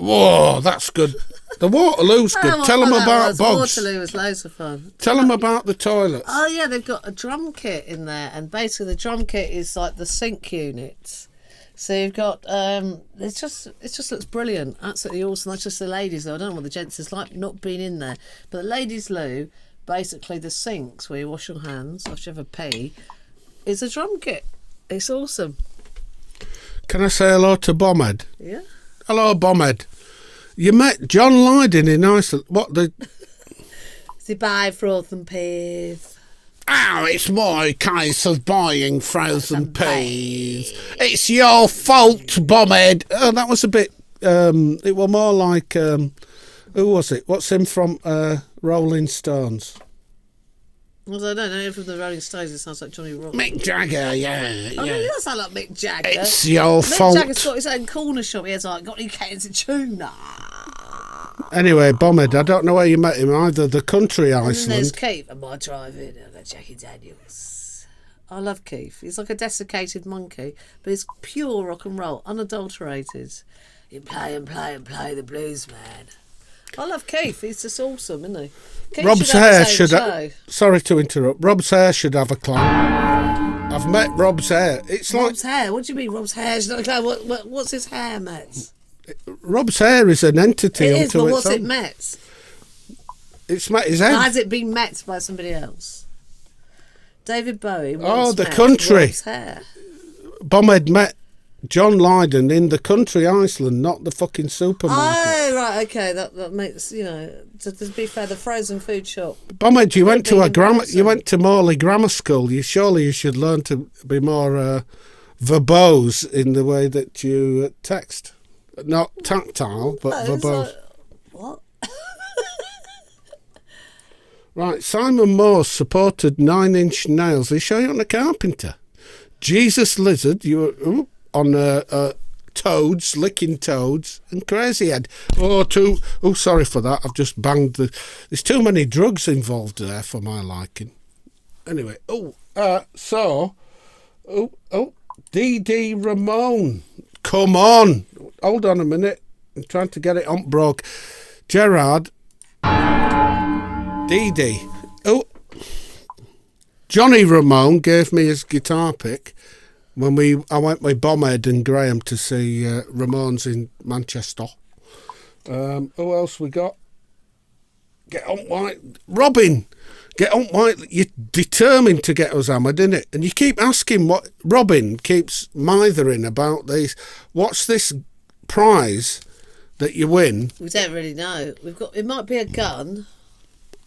[SPEAKER 1] Whoa, that's good. The Waterloo's good. Tell them about Bob's.
[SPEAKER 2] Waterloo was loads of fun.
[SPEAKER 1] Tell them about the toilets.
[SPEAKER 2] Oh yeah, they've got a drum kit in there, and basically the drum kit is like the sink units. So you've got it just looks brilliant, absolutely awesome. That's just the ladies though. I don't know what the gents is like not being in there, but the ladies' loo, basically the sinks where you wash your hands after you have a pee, is a drum kit. It's awesome.
[SPEAKER 1] Can I say hello to Bombhead?
[SPEAKER 2] Yeah.
[SPEAKER 1] Hello, Bombhead. You met John Lydon in Iceland. What the?
[SPEAKER 2] Does he buy frozen peas?
[SPEAKER 1] Oh, it's my case of buying frozen peas. It's your fault, Bombhead. Oh, that was a bit. It was more like. Who was it? What's him from Rolling Stones?
[SPEAKER 2] Well, I don't know. From the Rolling Stones, it sounds like Johnny Rock.
[SPEAKER 1] Mick Jagger, yeah.
[SPEAKER 2] Oh, no, he does sound like Mick Jagger.
[SPEAKER 1] It's your fault.
[SPEAKER 2] Mick Jagger's got his own corner shop. He has like, got any cans of tuna.
[SPEAKER 1] Anyway, Bombhead, I don't know where you met him either. The country
[SPEAKER 2] And then there's
[SPEAKER 1] Iceland.
[SPEAKER 2] Keith. Am I driving? I've got Jackie Daniels. I love Keith. He's like a desiccated monkey, but he's pure rock and roll, unadulterated. You play and play and play the blues, man. I love Keith. He's just awesome, isn't he? Keith
[SPEAKER 1] Rob's
[SPEAKER 2] should have
[SPEAKER 1] hair
[SPEAKER 2] his own
[SPEAKER 1] should
[SPEAKER 2] show.
[SPEAKER 1] have. Sorry to interrupt. Rob's hair should have a clan. I've met Rob's hair. It's like
[SPEAKER 2] Rob's hair? What do you mean Rob's hair? Should not go. What's his hair, Matt?
[SPEAKER 1] Rob's hair is an entity
[SPEAKER 2] It is,
[SPEAKER 1] unto
[SPEAKER 2] but
[SPEAKER 1] its
[SPEAKER 2] what's it
[SPEAKER 1] own.
[SPEAKER 2] met?
[SPEAKER 1] It's met his head.
[SPEAKER 2] Has it been met by somebody else? David Bowie.
[SPEAKER 1] Oh,
[SPEAKER 2] once
[SPEAKER 1] the
[SPEAKER 2] met
[SPEAKER 1] country.
[SPEAKER 2] Rob's hair.
[SPEAKER 1] Bombhead met John Lydon in the country Iceland, not the fucking supermarket.
[SPEAKER 2] Oh, right, okay. That makes, to be fair, the frozen food shop.
[SPEAKER 1] Bombhead, you went to
[SPEAKER 2] being
[SPEAKER 1] a grammar.
[SPEAKER 2] embarrassing.
[SPEAKER 1] You went to Morley Grammar School. You should learn to be more verbose in the way that you text, not tactile, but
[SPEAKER 2] Oh, it's
[SPEAKER 1] verbose.
[SPEAKER 2] like, what?
[SPEAKER 1] Right, Simon Morse supported 9 Inch Nails. They show you on the Carpenter. Jesus Lizard, you were on Toads, licking Toads, and Crazy Head. Oh, sorry for that. I've just banged the. There's too many drugs involved there for my liking. Anyway, D.D. Ramone. Come on. Hold on a minute. I'm trying to get it on broke. Gerard. D.D. Johnny Ramone gave me his guitar pick when I went with Bombhead and Graham to see Ramones in Manchester. Who else we got? Get on White. Robin. Get on White. You're determined to get us hammered, innit? And you keep asking what Robin keeps mithering about these. What's this prize that you win?
[SPEAKER 2] We don't really know. It might be a gun.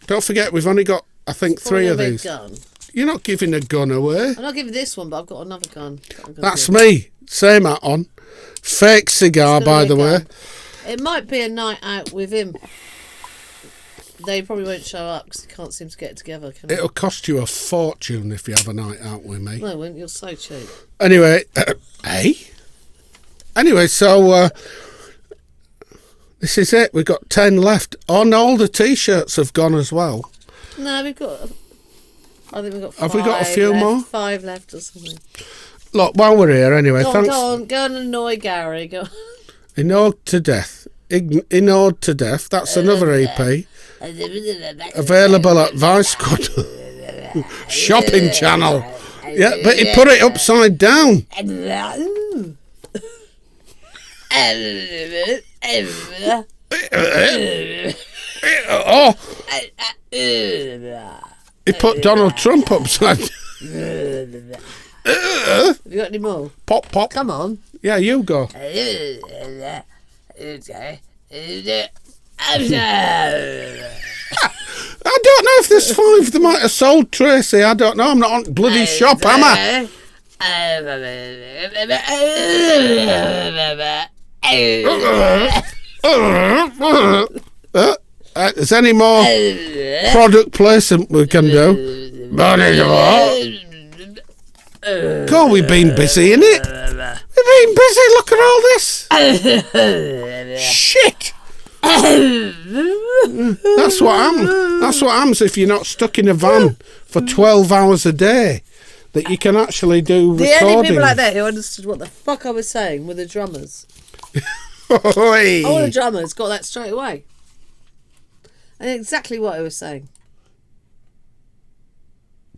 [SPEAKER 1] Don't forget, we've only got, I think,
[SPEAKER 2] Probably
[SPEAKER 1] 3 of
[SPEAKER 2] gonna be
[SPEAKER 1] these.
[SPEAKER 2] a gun.
[SPEAKER 1] You're not giving a gun away.
[SPEAKER 2] I'm not giving this one, but I've got another gun.
[SPEAKER 1] That's me. Same hat on. Fake cigar,
[SPEAKER 2] It's gonna
[SPEAKER 1] by
[SPEAKER 2] be
[SPEAKER 1] the
[SPEAKER 2] a
[SPEAKER 1] way.
[SPEAKER 2] gun. It might be a night out with him. They probably won't show up because they can't seem to get it together, can they?
[SPEAKER 1] It'll cost you a fortune if you have a night out with me.
[SPEAKER 2] No, it won't. You're so cheap.
[SPEAKER 1] Anyway, Anyway, so this is it. We've got 10 left. Oh, no, all the T-shirts have gone as well.
[SPEAKER 2] No, we've got... I think we've got 5
[SPEAKER 1] Have we got a few
[SPEAKER 2] left,
[SPEAKER 1] more?
[SPEAKER 2] 5 left or something.
[SPEAKER 1] Look, while we're here, anyway,
[SPEAKER 2] Go on,
[SPEAKER 1] thanks.
[SPEAKER 2] go on and annoy Gary. Go on.
[SPEAKER 1] Inode to Death. Inode to Death. That's another EP. Available at Vice Squad shopping channel. Yeah, but he put it upside down. Oh, he put Donald Trump upside down.
[SPEAKER 2] Have you got any more?
[SPEAKER 1] Pop, pop.
[SPEAKER 2] Come on.
[SPEAKER 1] Yeah, you go. I don't know if there's 5. They might have sold Tracy. I don't know. I'm not on bloody shop, am I? There's any more product placement we can do? God, we've been busy, innit? We've been busy. Look at all this. Shit. That's what happens if you're not stuck in a van for 12 hours a day. That you can actually do recording.
[SPEAKER 2] The only people like that who understood what the fuck I was saying were the drummers. All the drummers got that straight away. And exactly what I was saying.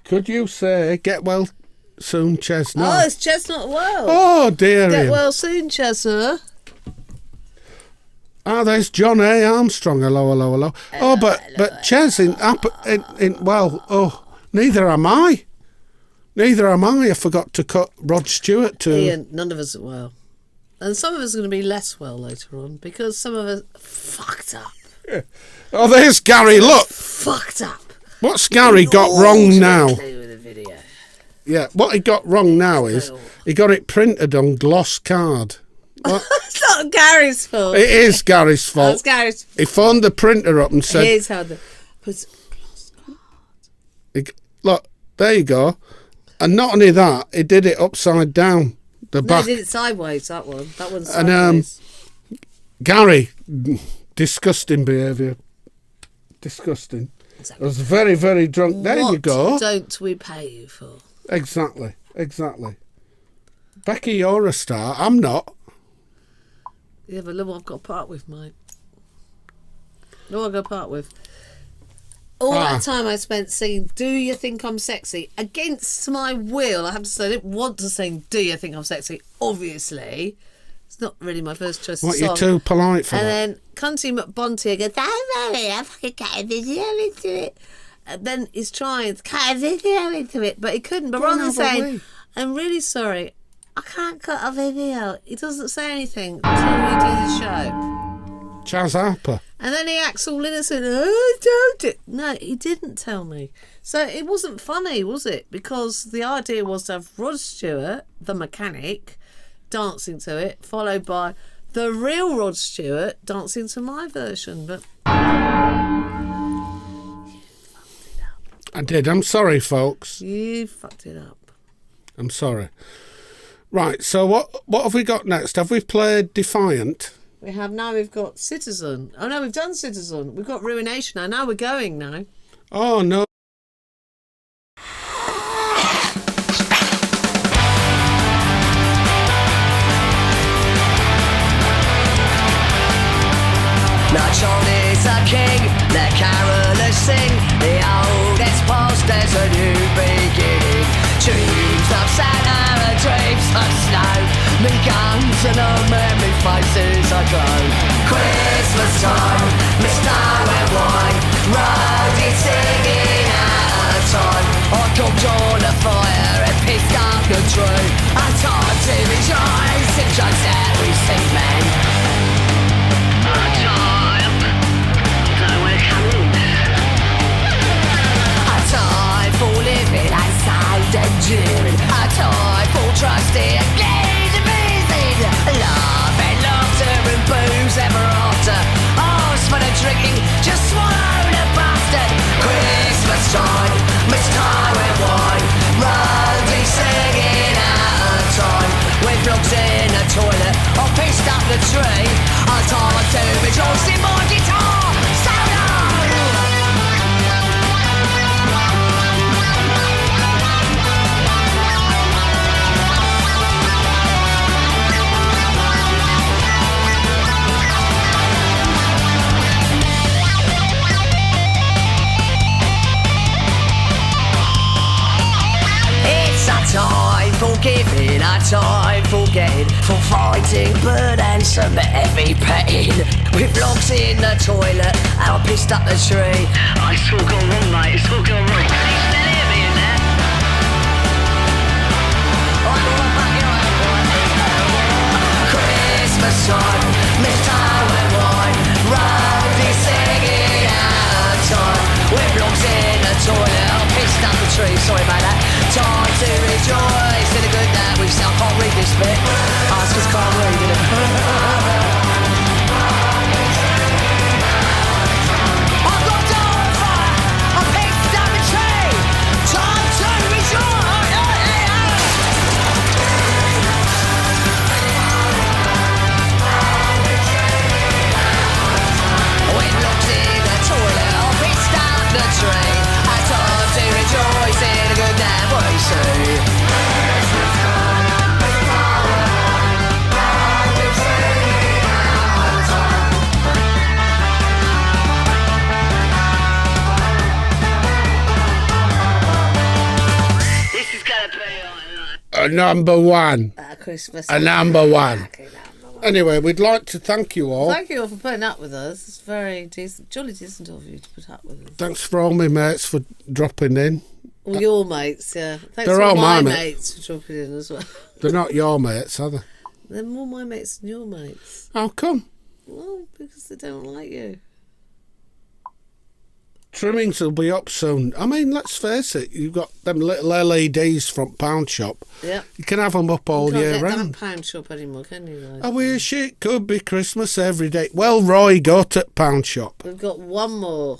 [SPEAKER 1] Could you say, get well soon, Chestnut?
[SPEAKER 2] Oh, it's Chestnut World.
[SPEAKER 1] Oh, dear
[SPEAKER 2] Get
[SPEAKER 1] him.
[SPEAKER 2] well soon, Chestnut.
[SPEAKER 1] Ah, there's John A. Armstrong. Hello. Oh, but Ches, neither am I. I forgot to cut Rod Stewart too.
[SPEAKER 2] Ian, none of us are well. And some of us are going to be less well later on because some of us fucked up.
[SPEAKER 1] Oh, there's Gary. Look.
[SPEAKER 2] Fucked up.
[SPEAKER 1] What's Gary got wrong now?
[SPEAKER 2] With the video.
[SPEAKER 1] Yeah, what he got wrong now is he got it printed on gloss card.
[SPEAKER 2] It's not Gary's fault.
[SPEAKER 1] It is Gary's fault.
[SPEAKER 2] That's Gary's fault.
[SPEAKER 1] He phoned the printer up and said...
[SPEAKER 2] Here's how the...
[SPEAKER 1] Look, there you go. And not only that, he did it upside down. The back.
[SPEAKER 2] He did it sideways, that one. That one's
[SPEAKER 1] And
[SPEAKER 2] sideways.
[SPEAKER 1] Gary, disgusting behaviour. Disgusting.
[SPEAKER 2] Exactly.
[SPEAKER 1] I was very, very drunk. There you go.
[SPEAKER 2] What don't we pay you for?
[SPEAKER 1] Exactly. Becky, you're a star. I'm not.
[SPEAKER 2] Yeah, but look what I've got to part with, mate. Look what I've got to part with. All that time I spent singing Do You Think I'm Sexy against my will. I have to say, I didn't want to sing Do You Think I'm Sexy, obviously. It's not really my first choice of song.
[SPEAKER 1] You're too polite for
[SPEAKER 2] and
[SPEAKER 1] that.
[SPEAKER 2] then Cunty McBonty goes, I fucking cut a video into it. And then he's trying to cut a video into it, but he couldn't. But rather than saying, I'm really sorry, I can't cut a video, he doesn't say anything until we do the show.
[SPEAKER 1] Chaz Harper.
[SPEAKER 2] And then he acts all innocent. Oh, don't it? No, he didn't tell me. So it wasn't funny, was it? Because the idea was to have Rod Stewart, the mechanic, dancing to it, followed by the real Rod Stewart dancing to my version. But
[SPEAKER 1] I did. I'm sorry, folks.
[SPEAKER 2] you fucked it up.
[SPEAKER 1] I'm sorry. Right, so what have we got next? Have we played Defiant?
[SPEAKER 2] We have now. We've got Citizen. Oh no, we've done Citizen. We've got Ruination now. Now we're going now.
[SPEAKER 1] Oh, no.
[SPEAKER 4] Now John is a king, the carolers sing, the old gets past, there's a new beginning. Dreams of Santa and dreams of snow, me guns and the memory faces aglow. Christmas time, Mr. Red Wine, roadie singing out of time. I cooked on a fire and pissed up the tree, a time to rejoice in jokes that we sing, man. Living and sound enduring, a time for trusting and getting amazing. Love and laughter and booze ever after. Ask for the drinking, just swallow the bastard. Christmas time, Mr. Red Wine, roadie singing out of time. With vlogs in the toilet, I pissed up the tree. A time to rejoice in my guitar. So long! Time for giving, a time for getting, for fighting, but and some heavy petting. With vlogs in the toilet, and I pissed up the tree. It's all gone wrong, mate, it's all gone wrong. Can you still hear me in there? Christmas time, Mr. Red Wine, roadie singing out of time. With vlogs in the toilet, I pissed up the tree, sorry about that. Time to rejoice in the good that we've seen. I can't read this bit. Ask us can't read it. I've got door on fire. I picked up a tree. Time to rejoice. When locked in the toilet, I picked up the tree. I time to rejoice in the good that we see.
[SPEAKER 1] number one.
[SPEAKER 2] Christmas.
[SPEAKER 1] A number one.
[SPEAKER 2] Lucky number one.
[SPEAKER 1] Anyway, we'd like to thank you all.
[SPEAKER 2] Thank you all for putting up with us. It's very decent, jolly decent of you to put up with us.
[SPEAKER 1] Thanks for all my mates for dropping in.
[SPEAKER 2] All your mates, yeah. Thanks
[SPEAKER 1] They're
[SPEAKER 2] to
[SPEAKER 1] all
[SPEAKER 2] my
[SPEAKER 1] my
[SPEAKER 2] mates for dropping in as well.
[SPEAKER 1] They're not your mates, are they?
[SPEAKER 2] They're more my mates than your mates.
[SPEAKER 1] How come?
[SPEAKER 2] Well, because they don't like you.
[SPEAKER 1] Trimmings will be up soon. I mean, let's face it, you've got them little LEDs from Pound Shop.
[SPEAKER 2] Yeah.
[SPEAKER 1] You can have them up all
[SPEAKER 2] You can't
[SPEAKER 1] year
[SPEAKER 2] get
[SPEAKER 1] round.
[SPEAKER 2] that Pound Shop anymore, can you, guys?
[SPEAKER 1] I wish it could be Christmas every day. Well, Roy, go to Pound Shop.
[SPEAKER 2] We've got one more.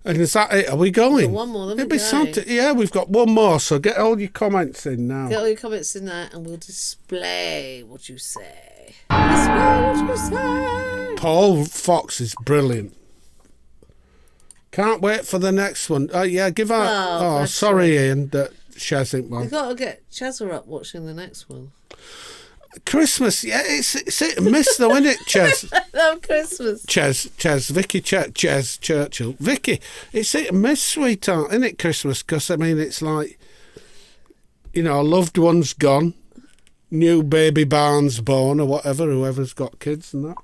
[SPEAKER 1] And is that it? Are we going?
[SPEAKER 2] We've got one more, then
[SPEAKER 1] It'd
[SPEAKER 2] we
[SPEAKER 1] be
[SPEAKER 2] go.
[SPEAKER 1] Santa. Yeah, we've got one more, so get all your comments in now.
[SPEAKER 2] Get all your comments in there and we'll display what you say. Display what you say.
[SPEAKER 1] Paul Fox is brilliant. Can't wait for the next one. Yeah, give out.
[SPEAKER 2] Oh,
[SPEAKER 1] Oh,
[SPEAKER 2] that's
[SPEAKER 1] sorry, Ian, that Shaz ain't
[SPEAKER 2] We've
[SPEAKER 1] one.
[SPEAKER 2] got to get Chazza up watching the next one.
[SPEAKER 1] Christmas, yeah, it's hit and miss though, isn't it, Chaz?
[SPEAKER 2] I love Christmas.
[SPEAKER 1] Chaz, Vicky, Chaz Churchill. Vicky, it's hit and miss, sweetheart, isn't it, Christmas? Because, I mean, it's like, you know, a loved one's gone, new baby barn's born or whatever, whoever's got kids and that.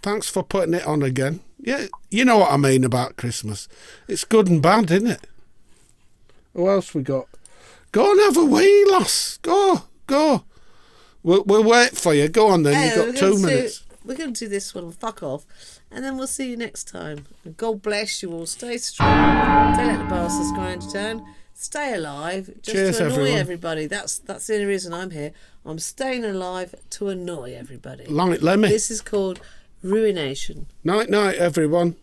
[SPEAKER 1] Thanks for putting it on again. Yeah, you know what I mean about Christmas. It's good and bad, isn't it? Who else we got? Go and have a wee, lass. Go. We'll wait for you. Go on then.
[SPEAKER 2] Anyway,
[SPEAKER 1] You've got 2 minutes.
[SPEAKER 2] We're going to do this one and fuck off. And then we'll see you next time. And God bless you all. Stay strong. Don't let the bastards grind you down. Stay alive. Just
[SPEAKER 1] Cheers,
[SPEAKER 2] to annoy
[SPEAKER 1] everyone.
[SPEAKER 2] everybody. That's the only reason I'm here. I'm staying alive to annoy everybody.
[SPEAKER 1] Like Lemmy.
[SPEAKER 2] This is called Ruination.
[SPEAKER 1] Night, everyone.